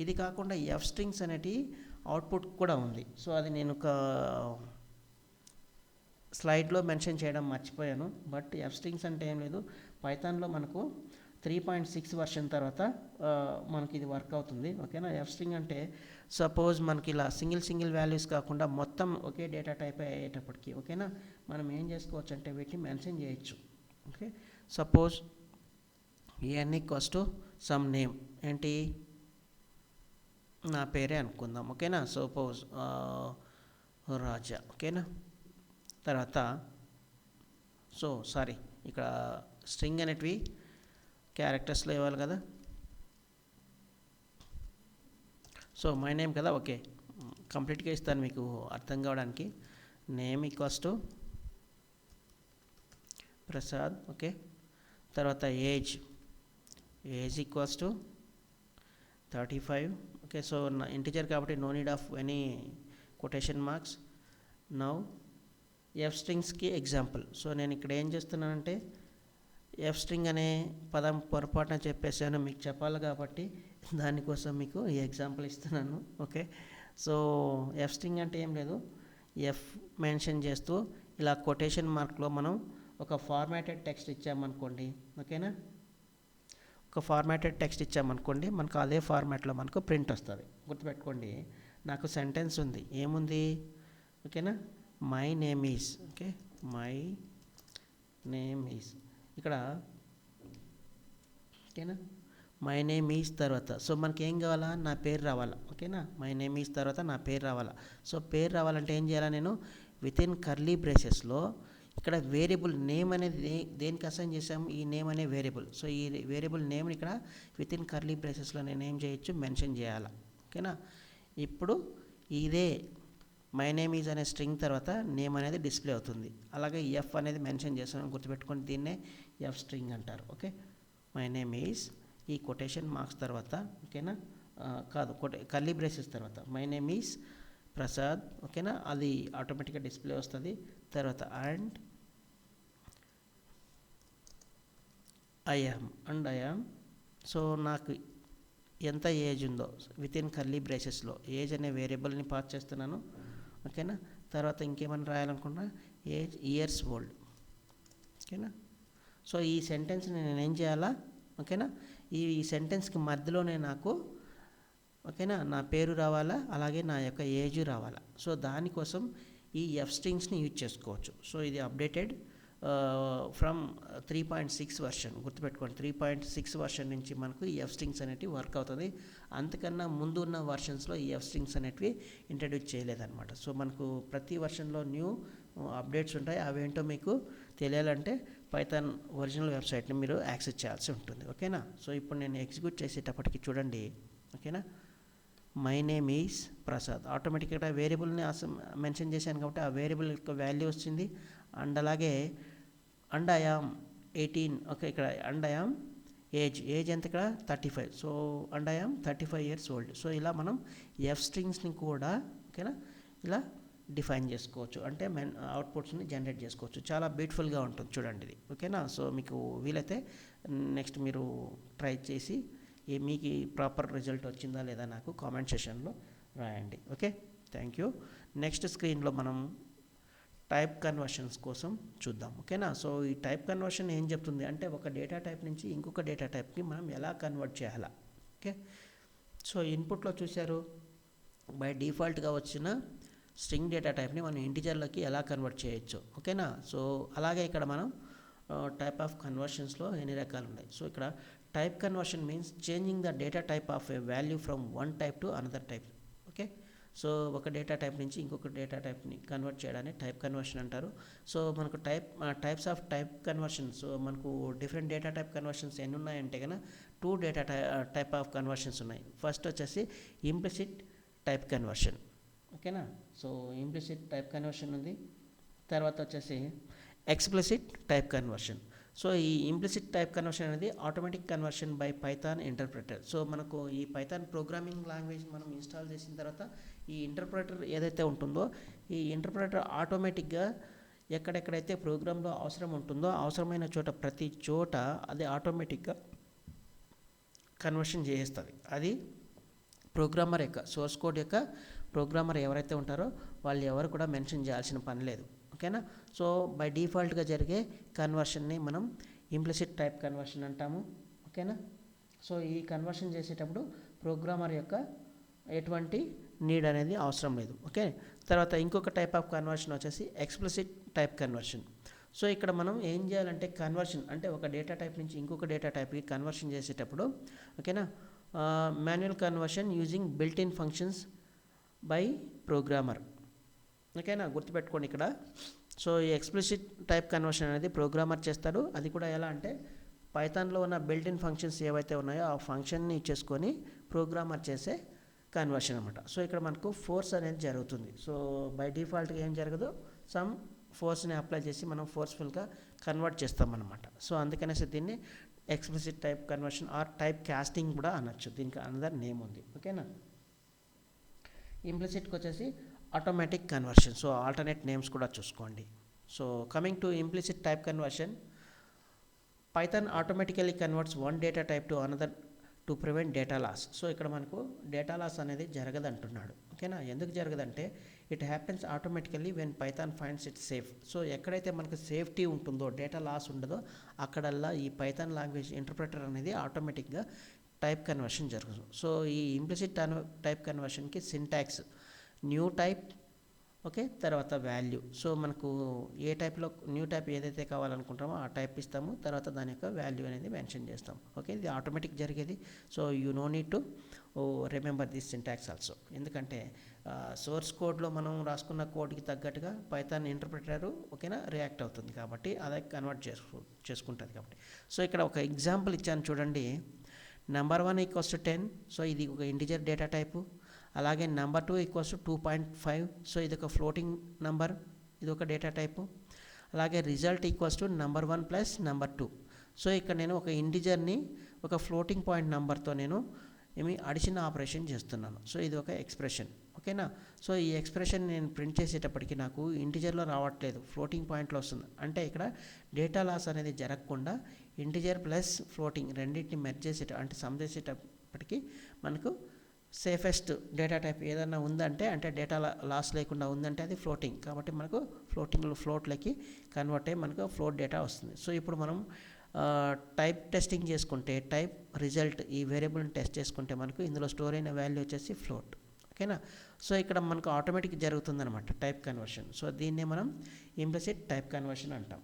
ఇది కాకుండా ఎఫ్ స్ట్రింగ్స్ అనేటి అవుట్పుట్ కూడా ఉంది. సో అది నేను ఒక స్లైడ్లో మెన్షన్ చేయడం మర్చిపోయాను. బట్ ఎఫ్ స్ట్రింగ్స్ అంటే ఏం లేదు, పైథాన్లో మనకు 3.6 వర్షన్ తర్వాత మనకి ఇది వర్క్ అవుతుంది. ఓకేనా ఎఫ్ స్ట్రింగ్ అంటే సపోజ్ మనకి ఇలా సింగిల్ వాల్యూస్ కాకుండా మొత్తం ఒకే డేటా టైప్ అయ్యేటప్పటికి ఓకేనా మనం ఏం చేసుకోవచ్చు అంటే వీటిని మెన్షన్ చేయొచ్చు. Okay suppose n = some name ఏంటి నా పేరే అనుకుందాం. ఓకేనా సపోజ్ రాజా. ఓకేనా తర్వాత ఇక్కడ స్ట్రింగ్ అనేటివి క్యారెక్టర్స్లో ఇవ్వాలి కదా. సో మై నేమ్ కదా. ఓకే కంప్లీట్గా ఇస్తాను మీకు అర్థం కావడానికి. నేమ్ = ప్రసాద్. ఓకే తర్వాత ఏజ్ = 35. ఓకే సో నా ఇంటిజర్ కాబట్టి no need of any quotation marks. Now f స్ట్రింగ్స్కి ఎగ్జాంపుల్. సో నేను ఇక్కడ ఏం చేస్తున్నానంటే ఎఫ్ స్ట్రింగ్ అనే పదం పొరపాటున చెప్పేసాను, మీకు చెప్పాలి కాబట్టి దానికోసం మీకు ఈ ఎగ్జాంపుల్ ఇస్తున్నాను. ఓకే సో ఎఫ్ స్ట్రింగ్ అంటే ఏం లేదు, ఎఫ్ మెన్షన్ చేస్తూ ఇలా కొటేషన్ మార్క్లో మనం ఒక ఫార్మాటెడ్ టెక్స్ట్ ఇచ్చామనుకోండి. ఓకేనా ఒక ఫార్మాటెడ్ టెక్స్ట్ ఇచ్చామనుకోండి మనకు అదే ఫార్మాట్లో మనకు ప్రింట్ వస్తుంది. గుర్తుపెట్టుకోండి నాకు సెంటెన్స్ ఉంది, ఏముంది ఓకేనా my name is. Okay my name is ఇక్కడ ఓకేనా మై నేమ్ ఈజ్ తర్వాత సో మనకి ఏం కావాలా, నా పేరు రావాలా. ఓకేనా మై నేమ్ ఈజ్ తర్వాత నా పేరు రావాలా. సో పేరు రావాలంటే ఏం చేయాలా, నేను వితిన్ కర్లీ బ్రేసెస్లో ఇక్కడ వేరియబుల్ నేమ్ అనేది దేనికి అసైన్ చేసాము, ఈ నేమ్ అనే వేరియబుల్. సో ఈ వేరియబుల్ నేమ్ని ఇక్కడ వితిన్ కర్లీ బ్రేసెస్లో నేను ఏం చేయొచ్చు, మెన్షన్ చేయాలా. ఓకేనా ఇప్పుడు ఇదే మై నేమ్ ఈజ్ అనే స్ట్రింగ్ తర్వాత నేమ్ అనేది డిస్ప్లే అవుతుంది. అలాగే ఎఫ్ అనేది మెన్షన్ చేస్తున్నాను, గుర్తుపెట్టుకొని దీన్నే ఎఫ్ స్ట్రింగ్ అంటారు. ఓకే, మై నేమ్ ఈజ్ ఈ కొటేషన్ మార్క్స్ తర్వాత, ఓకేనా, కాదు కర్లీ బ్రేసెస్ తర్వాత మై నేమ్ ఈజ్ ప్రసాద్, ఓకేనా, అది ఆటోమేటిక్గా డిస్ప్లే వస్తుంది. తర్వాత అండ్ ఐ యామ్, సో నాకు ఎంత ఏజ్ ఉందో విత్ ఇన్ కర్లీ బ్రేసెస్లో ఏజ్ అనే వేరియబుల్ని పాస్ చేస్తున్నాను. ఓకేనా, తర్వాత ఇంకేమైనా రాయాలనుకున్నా ఏజ్ ఇయర్స్ ఓల్డ్. ఓకేనా, సో ఈ సెంటెన్స్ని నేను ఏం చేయాలా, ఓకేనా, ఈ సెంటెన్స్కి మధ్యలోనే నాకు, ఓకేనా, నా పేరు రావాలా, అలాగే నా యొక్క ఏజ్ రావాలా. సో దానికోసం ఈ ఎఫ్ స్ట్రింగ్స్ని యూజ్ చేసుకోవచ్చు. సో ఇది అప్డేటెడ్ ఫ్రమ్ 3.6 వర్షన్, గుర్తుపెట్టుకోండి 3.6 వర్షన్ నుంచి మనకు ఈ ఎఫ్ స్ట్రింగ్స్ అనేటివి వర్క్ అవుతుంది. అంతకన్నా ముందు ఉన్న వర్షన్స్లో ఈ ఎఫ్ స్ట్రింగ్స్ అనేటివి ఇంట్రడ్యూస్ చేయలేదన్నమాట. సో మనకు ప్రతి వర్షన్లో న్యూ అప్డేట్స్ ఉంటాయి. అవేంటో మీకు తెలియాలంటే పైథాన్ ఒరిజినల్ వెబ్సైట్ని మీరు యాక్సెస్ చేయాల్సి ఉంటుంది. ఓకేనా, సో ఇప్పుడు నేను ఎగ్జిక్యూట్ చేసేటప్పటికి చూడండి, ఓకేనా, మై నేమ్ ఈజ్ ప్రసాద్, ఆటోమేటిక్గా వేరియబుల్ని మెన్షన్ చేశాను కాబట్టి ఆ వేరియబుల్ యొక్క వాల్యూ వచ్చింది. అండ్ అలాగే అండ్ ఐ యామ్ 18, ఓకే, ఇక్కడ అండ్ ఐ యామ్ ఏజ్ ఎంత ఇక్కడ 35, so and I am 35 years old. So ఇలా మనం ఎఫ్ స్ట్రింగ్స్ని కూడా, ఓకేనా, ఇలా డిఫైన్ చేసుకోవచ్చు, అంటే అవుట్పుట్స్ని జనరేట్ చేసుకోవచ్చు. చాలా బ్యూటిఫుల్గా ఉంటుంది చూడండి ఇది. ఓకేనా, సో మీకు వీలైతే నెక్స్ట్ మీరు ట్రై చేసి మీకు ప్రాపర్ రిజల్ట్ వచ్చిందా లేదా నాకు కామెంట్ సెషన్లో రాయండి. Okay, thank you. నెక్స్ట్ స్క్రీన్లో మనం టైప్ కన్వర్షన్స్ కోసం చూద్దాం. ఓకేనా, సో ఈ టైప్ కన్వర్షన్ ఏం చెప్తుంది అంటే ఒక డేటా టైప్ నుంచి ఇంకొక డేటా టైప్కి మనం ఎలా కన్వర్ట్ చేయాలా. ఓకే, సో ఇన్పుట్లో చూశారు బై డిఫాల్ట్గా వచ్చిన స్ట్రింగ్ డేటా టైప్ని మనం ఇంటిజర్లోకి ఎలా కన్వర్ట్ చేయొచ్చు. ఓకేనా, సో అలాగే ఇక్కడ మనం టైప్ ఆఫ్ కన్వర్షన్స్లో ఎన్ని రకాలు ఉన్నాయి. సో ఇక్కడ type conversion means changing the data type of A value from one type to another type. Okay, so ఒక డేటా టైప్ నుంచి ఇంకొక డేటా టైప్ని కన్వర్ట్ చేయడాన్ని టైప్ కన్వర్షన్ అంటారు. సో మనకు types of type conversions, so మనకు different data type conversions ఎన్ని ఉన్నాయంటే కనుక 2 డేటా టైప్ ఆఫ్ కన్వర్షన్స్ ఉన్నాయి. ఫస్ట్ వచ్చేసి ఇంప్లిసిట్ టైప్ కన్వర్షన్. ఓకేనా, సో ఇంప్లిసిట్ టైప్ కన్వర్షన్ ఉంది. తర్వాత వచ్చేసి ఎక్స్ప్లిసిట్ టైప్ కన్వర్షన్. సో ఈ ఇంప్లిసిట్ టైప్ కన్వర్షన్ అనేది automatic conversion by Python interpreter. So మనకు ఈ పైథాన్ ప్రోగ్రామింగ్ లాంగ్వేజ్ మనం ఇన్స్టాల్ చేసిన తర్వాత ఈ ఇంటర్ప్రెటర్ ఏదైతే ఉంటుందో ఈ ఇంటర్ప్రెటర్ ఆటోమేటిక్గా ఎక్కడెక్కడైతే ప్రోగ్రాంలో అవసరం ఉంటుందో అవసరమైన చోట ప్రతి చోట అది ఆటోమేటిక్గా కన్వర్షన్ చేస్తుంది. అది ప్రోగ్రామర్ యొక్క సోర్స్ కోడ్ యొక్క ప్రోగ్రామర్ ఎవరైతే ఉంటారో వాళ్ళు ఎవరు కూడా మెన్షన్ చేయాల్సిన పని లేదు. ఓకేనా, సో బై డిఫాల్ట్గా జరిగే కన్వర్షన్ని మనం ఇంప్లిసిట్ టైప్ కన్వర్షన్ అంటాము. ఓకేనా, సో ఈ కన్వర్షన్ చేసేటప్పుడు ప్రోగ్రామర్ యొక్క ఎటువంటి నీడ్ అనేది అవసరం లేదు. ఓకే, తర్వాత ఇంకొక టైప్ ఆఫ్ కన్వర్షన్ వచ్చేసి ఎక్స్ప్లిసిట్ టైప్ కన్వర్షన్. సో ఇక్కడ మనం ఏం చేయాలంటే కన్వర్షన్ అంటే ఒక డేటా టైప్ నుంచి ఇంకొక డేటా టైప్కి కన్వర్షన్ చేసేటప్పుడు, ఓకేనా, manual conversion using built in functions by programmer. ఓకేనా, గుర్తుపెట్టుకోండి ఇక్కడ. సో ఈ ఎక్స్ప్లిసిట్ టైప్ కన్వర్షన్ అనేది ప్రోగ్రామర్ చేస్తాడు. అది కూడా ఎలా అంటే పైథాన్లో ఉన్న బిల్ట్ ఇన్ ఫంక్షన్స్ ఏవైతే ఉన్నాయో ఆ ఫంక్షన్ని చేసుకొని ప్రోగ్రామర్ చేసే కన్వర్షన్ అనమాట. సో ఇక్కడ మనకు ఫోర్స్ అనేది జరుగుతుంది. సో బై డిఫాల్ట్గా ఏం జరగదు, సమ్ ఫోర్స్ని అప్లై చేసి మనం ఫోర్స్ఫుల్గా కన్వర్ట్ చేస్తామన్నమాట. సో అందుకనేసి దీన్ని explicit type conversion or type casting కూడా అనొచ్చు, దీనికి అనదర్ నేమ్ ఉంది. ఓకేనా, ఇంప్లిసిట్కి వచ్చేసి automatic conversion. So alternate names కూడా చూసుకోండి. So coming to implicit type conversion, Python automatically converts one data type to another to prevent data loss. So ఇక్కడ మనకు డేటా లాస్ అనేది జరగదంటున్నాడు. ఓకేనా, ఎందుకు జరగదంటే it happens automatically when Python finds it safe. So ఎక్కడైతే మనకు సేఫ్టీ ఉంటుందో డేటా లాస్ ఉండదో అక్కడల్లా ఈ పైథాన్ లాంగ్వేజ్ ఇంటర్ప్రెటర్ అనేది ఆటోమేటిక్గా టైప్ కన్వర్షన్ జరుగుతుంది. సో ఈ ఇంప్లిసిట్ టైప్ కన్వర్షన్కి సింటాక్స్ న్యూ టైప్, ఓకే, తర్వాత వాల్యూ. సో మనకు ఏ టైప్లో న్యూ టైప్ ఏదైతే కావాలనుకుంటామో ఆ టైప్ ఇస్తాము, తర్వాత దాని యొక్క వాల్యూ అనేది మెన్షన్ చేస్తాం. ఓకే, ఇది ఆటోమేటిక్ జరిగేది. So you know need to remember this syntax also, ఎందుకంటే సోర్స్ కోడ్లో మనం రాసుకున్న కోడ్కి తగ్గట్టుగా పైథాన్ ఇంటర్ప్రిటర్, ఓకేనా, రియాక్ట్ అవుతుంది కాబట్టి అదే కన్వర్ట్ చేసుకుంటుంది కాబట్టి. సో ఇక్కడ ఒక ఎగ్జాంపుల్ ఇచ్చాను చూడండి. నెంబర్ 1 = 10. సో ఇది ఒక ఇంటిజర్ డేటా టైపు. అలాగే నెంబర్ 2 ఈక్వల్స్ టు 2.5. సో ఇది ఒక ఫ్లోటింగ్ నెంబర్, ఇది ఒక డేటా టైపు. అలాగే result equals to number 1 plus number 2. So ఇక్కడ నేను ఒక ఇంటిజర్ని ఒక ఫ్లోటింగ్ పాయింట్ నెంబర్తో నేను అడిషన్ ఆపరేషన్ చేస్తున్నాను. సో ఇది ఒక ఎక్స్ప్రెషన్, ఓకేనా. సో ఈ ఎక్స్ప్రెషన్ నేను ప్రింట్ చేసేటప్పటికి నాకు ఇంటిజర్లో రావట్లేదు, ఫ్లోటింగ్ పాయింట్లో వస్తుంది. అంటే ఇక్కడ డేటా లాస్ అనేది జరగకుండా ఇంటిజర్ ప్లస్ ఫ్లోటింగ్ రెండింటిని మెర్జ్ అంటే సమ్ చేసేటప్పటికి మనకు సేఫెస్ట్ డేటా టైప్ ఏదైనా ఉందంటే, అంటే డేటా లాస్ లేకుండా ఉందంటే అది ఫ్లోటింగ్. కాబట్టి మనకు ఫ్లోట్లకి కన్వర్ట్ అయ్యి మనకు ఫ్లోట్ డేటా వస్తుంది. సో ఇప్పుడు మనం టైప్ టెస్టింగ్ చేసుకుంటే, టైప్ రిజల్ట్ ఈ వేరియబుల్ని టెస్ట్ చేసుకుంటే మనకు ఇందులో స్టోర్ అయిన వాల్యూ వచ్చేసి ఫ్లోట్, ఓకేనా. సో ఇక్కడ మనకు ఆటోమేటిక్ జరుగుతుందన్నమాట టైప్ కన్వర్షన్. సో దీన్నే మనం ఇంప్లిసిట్ టైప్ కన్వర్షన్ అంటాం,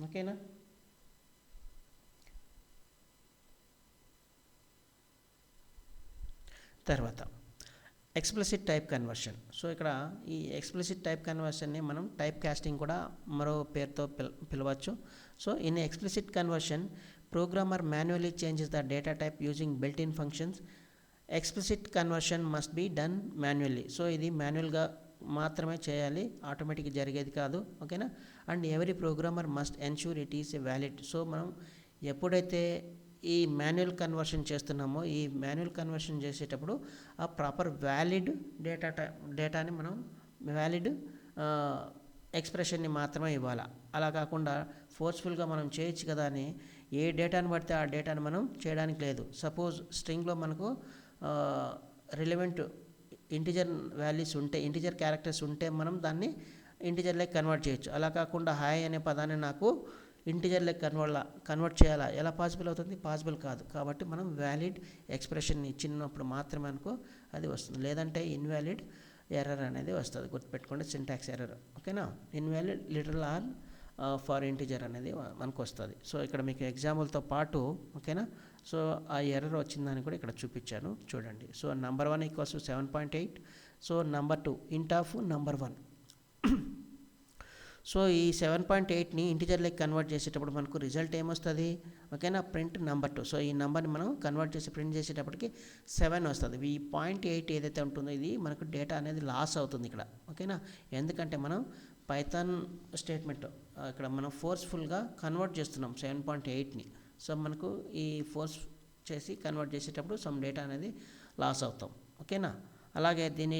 ఓకేనా. తర్వాత ఎక్స్ప్లిసిట్ టైప్ కన్వర్షన్. సో ఇక్కడ ఈ ఎక్స్ప్లిసిట్ టైప్ కన్వర్షన్ని మనం టైప్ కాస్టింగ్ కూడా మరో పేరుతో పిలవచ్చు. So in explicit conversion programmer manually changes the data type using built in functions. Explicit conversion must be done manually. So ఇది మాన్యువల్గా మాత్రమే చేయాలి, ఆటోమేటిక్గా జరిగేది కాదు, ఓకేనా. And every programmer must ensure it is a valid. So మనం ఎప్పుడైతే ఈ మాన్యువల్ కన్వర్షన్ చేస్తున్నామో, ఈ మాన్యువల్ కన్వర్షన్ చేసేటప్పుడు ఆ ప్రాపర్ వ్యాలిడ్ డేటాని మనం వ్యాలిడ్ ఎక్స్ప్రెషన్ని మాత్రమే ఇవ్వాలి. అలా కాకుండా ఫోర్స్ఫుల్గా మనం చేయొచ్చు కదా అని ఏ డేటాని పడితే ఆ డేటాని మనం చేయడానికి లేదు. సపోజ్ స్ట్రింగ్లో మనకు రిలవెంట్ ఇంటిజర్ వాల్యూస్ ఉంటే, ఇంటిజర్ క్యారెక్టర్స్ ఉంటే మనం దాన్ని ఇంటిజర్లోకి కన్వర్ట్ చేయొచ్చు. అలా కాకుండా హాయ్ అనే పదాన్ని నాకు ఇంటిజర్లోకి కన్వర్ట్ చేయాలా, ఎలా పాసిబుల్ అవుతుంది? పాసిబుల్ కాదు. కాబట్టి మనం వ్యాలిడ్ ఎక్స్ప్రెషన్ ఇచ్చినప్పుడు మాత్రమే అనుకో అది వస్తుంది, లేదంటే ఇన్వాలిడ్ ఎర్రర్ అనేది వస్తుంది. గుర్తుపెట్టుకోండి, సింటాక్స్ ఎర్రర్, ఓకేనా. Invalid literal or for integer అనేది మనకు వస్తుంది. సో ఇక్కడ మీకు ఎగ్జాంపుల్తో పాటు, ఓకేనా. సో ఆ ఎర్రర్ వచ్చిందని కూడా ఇక్కడ చూపించాను, చూడండి. So number 1 equals 7.8. So number 2 ఇంట్ ఆఫ్ నెంబర్ 1. సో ఈ 7.8ని ఇంటిజర్లోకి కన్వర్ట్ చేసేటప్పుడు మనకు రిజల్ట్ ఏమొస్తుంది, ఓకేనా, ప్రింట్ నెంబర్ 2. సో ఈ నెంబర్ని మనం కన్వర్ట్ చేసి ప్రింట్ చేసేటప్పటికి 7 వస్తుంది. ఈ 0.8 ఏదైతే ఉంటుందో ఇది మనకు డేటా అనేది లాస్ అవుతుంది ఇక్కడ, ఓకేనా. ఎందుకంటే మనం పైథాన్ స్టేట్మెంట్ ఇక్కడ మనం ఫోర్స్ఫుల్గా కన్వర్ట్ చేస్తున్నాం 7.8ని. సో మనకు ఈ ఫోర్స్ చేసి కన్వర్ట్ చేసేటప్పుడు సమ్ డేటా అనేది లాస్ అవుతాం, ఓకేనా. అలాగే దీని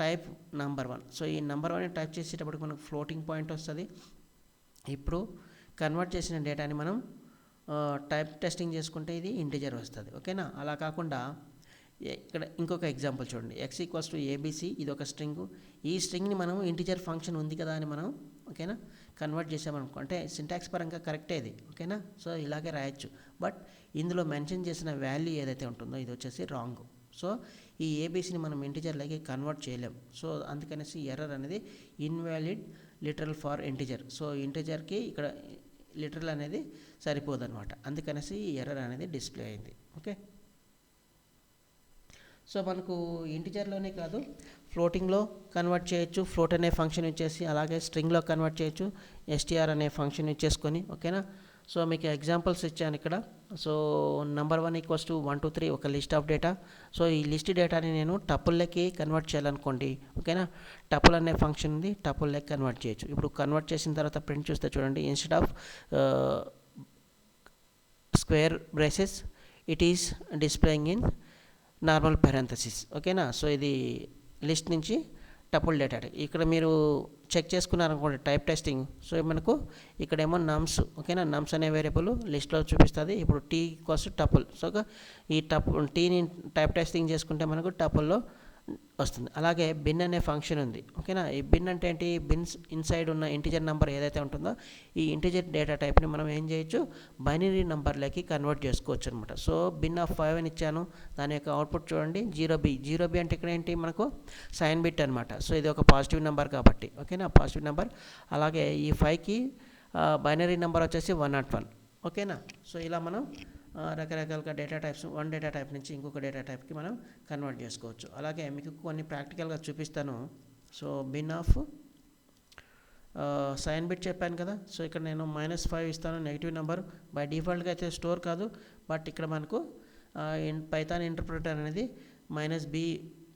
టైప్ నెంబర్ 1. సో ఈ నెంబర్ 1ని టైప్ చేసేటప్పుడు మనకు ఫ్లోటింగ్ పాయింట్ వస్తుంది. ఇప్పుడు కన్వర్ట్ చేసిన డేటాని మనం టైప్ టెస్టింగ్ చేసుకుంటే ఇది ఇంటిజర్ వస్తుంది, ఓకేనా. అలా కాకుండా ఇక్కడ ఇంకొక ఎగ్జాంపుల్ చూడండి. x ఈక్వల్స్ టు ఏబీసీ, ఇది ఒక స్ట్రింగ్. ఈ స్ట్రింగ్ని మనం ఇంటిజర్ ఫంక్షన్ ఉంది కదా అని మనం, ఓకేనా, కన్వర్ట్ చేసామనుకో, అంటే సింటాక్స్ పరంగా కరెక్టే ఇది, ఓకేనా. సో ఇలాగే రాయొచ్చు. బట్ ఇందులో మెన్షన్ చేసిన వాల్యూ ఏదైతే ఉంటుందో ఇది వచ్చేసి రాంగ్. సో ఈ ఏబీసీని మనం ఇంటిజర్లోకి కన్వర్ట్ చేయలేం. సో అందుకనేసి ఎర్రర్ అనేది invalid literal for integer. So ఇంటిజర్కి ఇక్కడ లిటరల్ అనేది సరిపోదన్నమాట, అందుకనేసి ఈ ఎర్రర్ అనేది డిస్ప్లే అయింది, ఓకే. సో మనకు ఇంటిజర్లోనే కాదు, ఫ్లోటింగ్లో కన్వర్ట్ చేయొచ్చు, ఫ్లోట్ అనే ఫంక్షన్ ఇచ్చేసి, అలాగే స్ట్రింగ్లో కన్వర్ట్ చేయొచ్చు, str అనే ఫంక్షన్ ఇచ్చేసుకొని, ఓకేనా. సో మీకు ఎగ్జాంపుల్స్ ఇచ్చాను ఇక్కడ. సో నెంబర్ 1 ఈక్వల్స్ టు 1 2 3 ఒక లిస్ట్ ఆఫ్ డేటా. సో ఈ లిస్ట్ డేటాని నేను టపుల్లోకి కన్వర్ట్ చేయాలనుకోండి, ఓకేనా. టపుల్ అనే ఫంక్షన్ ఉంది, టపుల్లోకి కన్వర్ట్ చేయొచ్చు. ఇప్పుడు కన్వర్ట్ చేసిన తర్వాత ప్రింట్ చూస్తే చూడండి, instead of square braces it is displaying in normal parenthesis, ఓకేనా. సో ఇది లిస్ట్ నుంచి టపుల్ డేటా. ఇక్కడ మీరు చెక్ చేసుకున్నారనుకోండి టైప్ టెస్టింగ్. సో మనకు ఇక్కడేమో నమ్స్, ఓకేనా, నమ్స్ అనే వేరియబుల్ లిస్ట్లో చూపిస్తుంది. ఇప్పుడు టీ ఈక్వల్స్ టపుల్. సో ఈ టీని టైప్ టెస్టింగ్ చేసుకుంటే మనకు టపుల్లో వస్తుంది. అలాగే బిన్ అనే ఫంక్షన్ ఉంది, ఓకేనా. ఈ బిన్ అంటే ఏంటి? బిన్స్ ఇన్సైడ్ ఉన్న ఇంటిజర్ నెంబర్ ఏదైతే ఉంటుందో ఈ ఇంటిజర్ డేటా టైప్ని మనం ఏం చేయొచ్చు, బైనరీ నెంబర్లోకి కన్వర్ట్ చేసుకోవచ్చు అనమాట. సో బిన్ ఆఫ్ 5 అని ఇచ్చాను, దాని యొక్క అవుట్పుట్ చూడండి 0b. 0b అంటే ఇక్కడ ఏంటి, మనకు సైన్ బిట్ అనమాట. సో ఇది ఒక పాజిటివ్ నెంబర్ కాబట్టి, ఓకేనా, పాజిటివ్ నెంబర్. అలాగే ఈ 5కి బైనరీ నెంబర్ వచ్చేసి 101, ఓకేనా. సో ఇలా మనం రకరకాలుగా data types, one data type నుంచి ఇంకొక డేటా టైప్కి మనం కన్వర్ట్ చేసుకోవచ్చు. అలాగే మీకు కొన్ని ప్రాక్టికల్గా చూపిస్తాను. So bin of sign bit చెప్పాను కదా. సో ఇక్కడ నేను -5 ఇస్తాను, నెగిటివ్ నెంబర్. బై డిఫాల్ట్గా అయితే స్టోర్ కాదు, బట్ ఇక్కడ మనకు పైథాన్ ఇంటర్ప్రిటర్ అనేది -b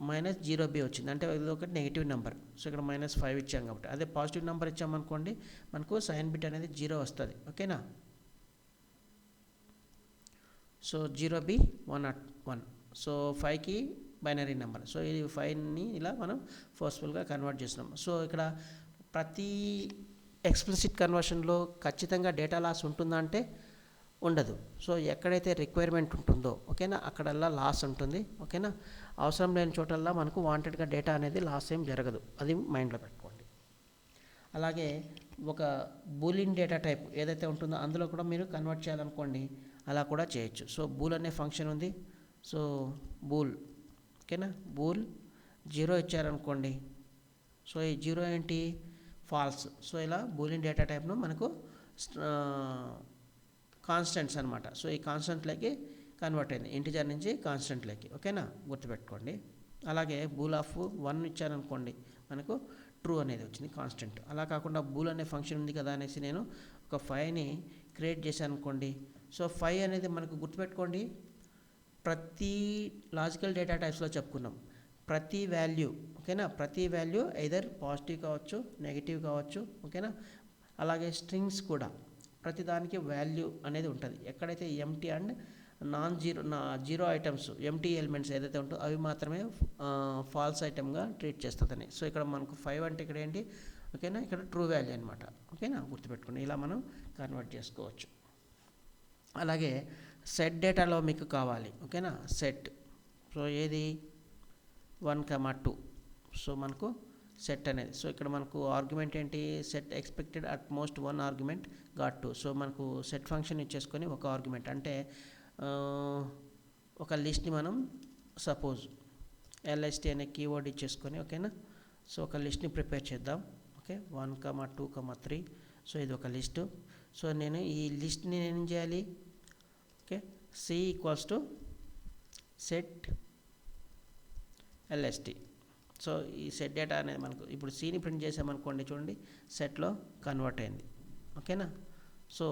-0b వచ్చింది, అంటే ఇది ఒకటి నెగిటివ్ నెంబర్. సో ఇక్కడ -5 ఇచ్చాం కాబట్టి, అదే పాజిటివ్ నెంబర్ ఇచ్చామనుకోండి మనకు సైన్ బిట్ అనేది 0 వస్తుంది. ఓకేనా. So 0b 101. సో 5కి బైనరీ నెంబర్. సో ఇది 5ని ఇలా మనం ఫోర్స్ఫుల్గా కన్వర్ట్ చేస్తున్నాం. సో ఇక్కడ ప్రతి ఎక్స్ప్లిసిట్ కన్వర్షన్లో ఖచ్చితంగా డేటా లాస్ ఉంటుందా అంటే ఉండదు. సో ఎక్కడైతే రిక్వైర్మెంట్ ఉంటుందో ఓకేనా అక్కడల్లా లాస్ ఉంటుంది. ఓకేనా, అవసరం లేని చోటల్లా మనకు వాంటెడ్గా డేటా అనేది లాస్ ఏం జరగదు, అది మైండ్లో పెట్టుకోండి. అలాగే ఒక బూలియన్ డేటా టైప్ ఏదైతే ఉంటుందో అందులో కూడా మీరు కన్వర్ట్ చేయాలనుకోండి అలా కూడా చేయొచ్చు. సో బూల్ అనే ఫంక్షన్ ఉంది. సో బూల్ ఓకేనా, బూల్ 0 ఇచ్చారనుకోండి. సో ఈ 0 ఏంటి, ఫాల్స్. సో ఇలా బూలియన్ డేటా టైప్ను మనకు కాన్స్టెంట్స్ అనమాట. సో ఈ కాన్స్టెంట్లోకి కన్వర్ట్ అయింది, ఇంటిజర్ నుంచి కాన్స్టెంట్లోకి. ఓకేనా, గుర్తుపెట్టుకోండి. అలాగే బూల్ ఆఫ్ 1 ఇచ్చారనుకోండి మనకు ట్రూ అనేది వచ్చింది, కాన్స్టెంట్. అలా కాకుండా బూల్ అనే ఫంక్షన్ ఉంది కదా అనేసి నేను ఒక 5ని క్రియేట్ చేశాను అనుకోండి. సో 5 అనేది మనకు గుర్తుపెట్టుకోండి, ప్రతి లాజికల్ డేటా టైప్స్లో చెప్పుకున్నాం ప్రతి వాల్యూ. ఓకేనా, ప్రతి వాల్యూ ఐదర్ పాజిటివ్ కావచ్చు, నెగిటివ్ కావచ్చు. ఓకేనా, అలాగే స్ట్రింగ్స్ కూడా ప్రతిదానికి వాల్యూ అనేది ఉంటుంది. ఎక్కడైతే empty and zero items, empty elements ఏదైతే ఉంటుందో అవి మాత్రమే ఫాల్స్ ఐటమ్గా ట్రీట్ చేస్తుందని. సో ఇక్కడ మనకు 5 అంటే ఇక్కడ ఏంటి, ఓకేనా, ఇక్కడ ట్రూ వాల్యూ అనమాట. ఓకేనా, గుర్తుపెట్టుకోండి, ఇలా మనం కన్వర్ట్ చేసుకోవచ్చు. అలాగే సెట్ డేటాలో మీకు కావాలి. ఓకేనా, సెట్. సో ఏది 1, 2. సో మనకు సెట్ అనేది. సో ఇక్కడ మనకు ఆర్గ్యుమెంట్ ఏంటి, set expected at most 1 argument got 2. So మనకు సెట్ ఫంక్షన్ ఇచ్చేసుకొని ఒక ఆర్గ్యుమెంట్ అంటే ఒక లిస్ట్ని మనం సపోజ్ LST అనే కీవర్డ్ ఇచ్చేసుకొని ఓకేనా. సో ఒక లిస్ట్ని ప్రిపేర్ చేద్దాం. ఓకే, 1, 2, 3. సో ఇది ఒక లిస్టు. సో నేను ఈ లిస్ట్ని ఏం చేయాలి, okay, C = set LST. So ఈ సెట్ డేటా అనేది మనకు ఇప్పుడు Cని ప్రింట్ చేసామనుకోండి, చూడండి సెట్లో కన్వర్ట్ అయింది. ఓకేనా, సో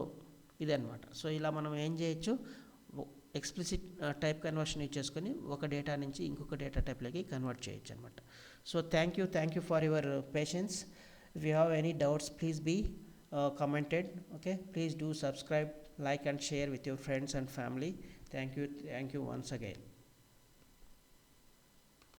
ఇదే అనమాట. సో ఇలా మనం ఏం చేయొచ్చు, ఎక్స్ప్లిసిట్ టైప్ కన్వర్షన్ ఇచ్చేసుకొని ఒక డేటా నుంచి ఇంకొక డేటా టైప్లోకి కన్వర్ట్ చేయొచ్చు అనమాట. So thank you for your patience. If you have any doubts please be commented. Okay, please do subscribe, like and share with your friends and family. Thank you once again.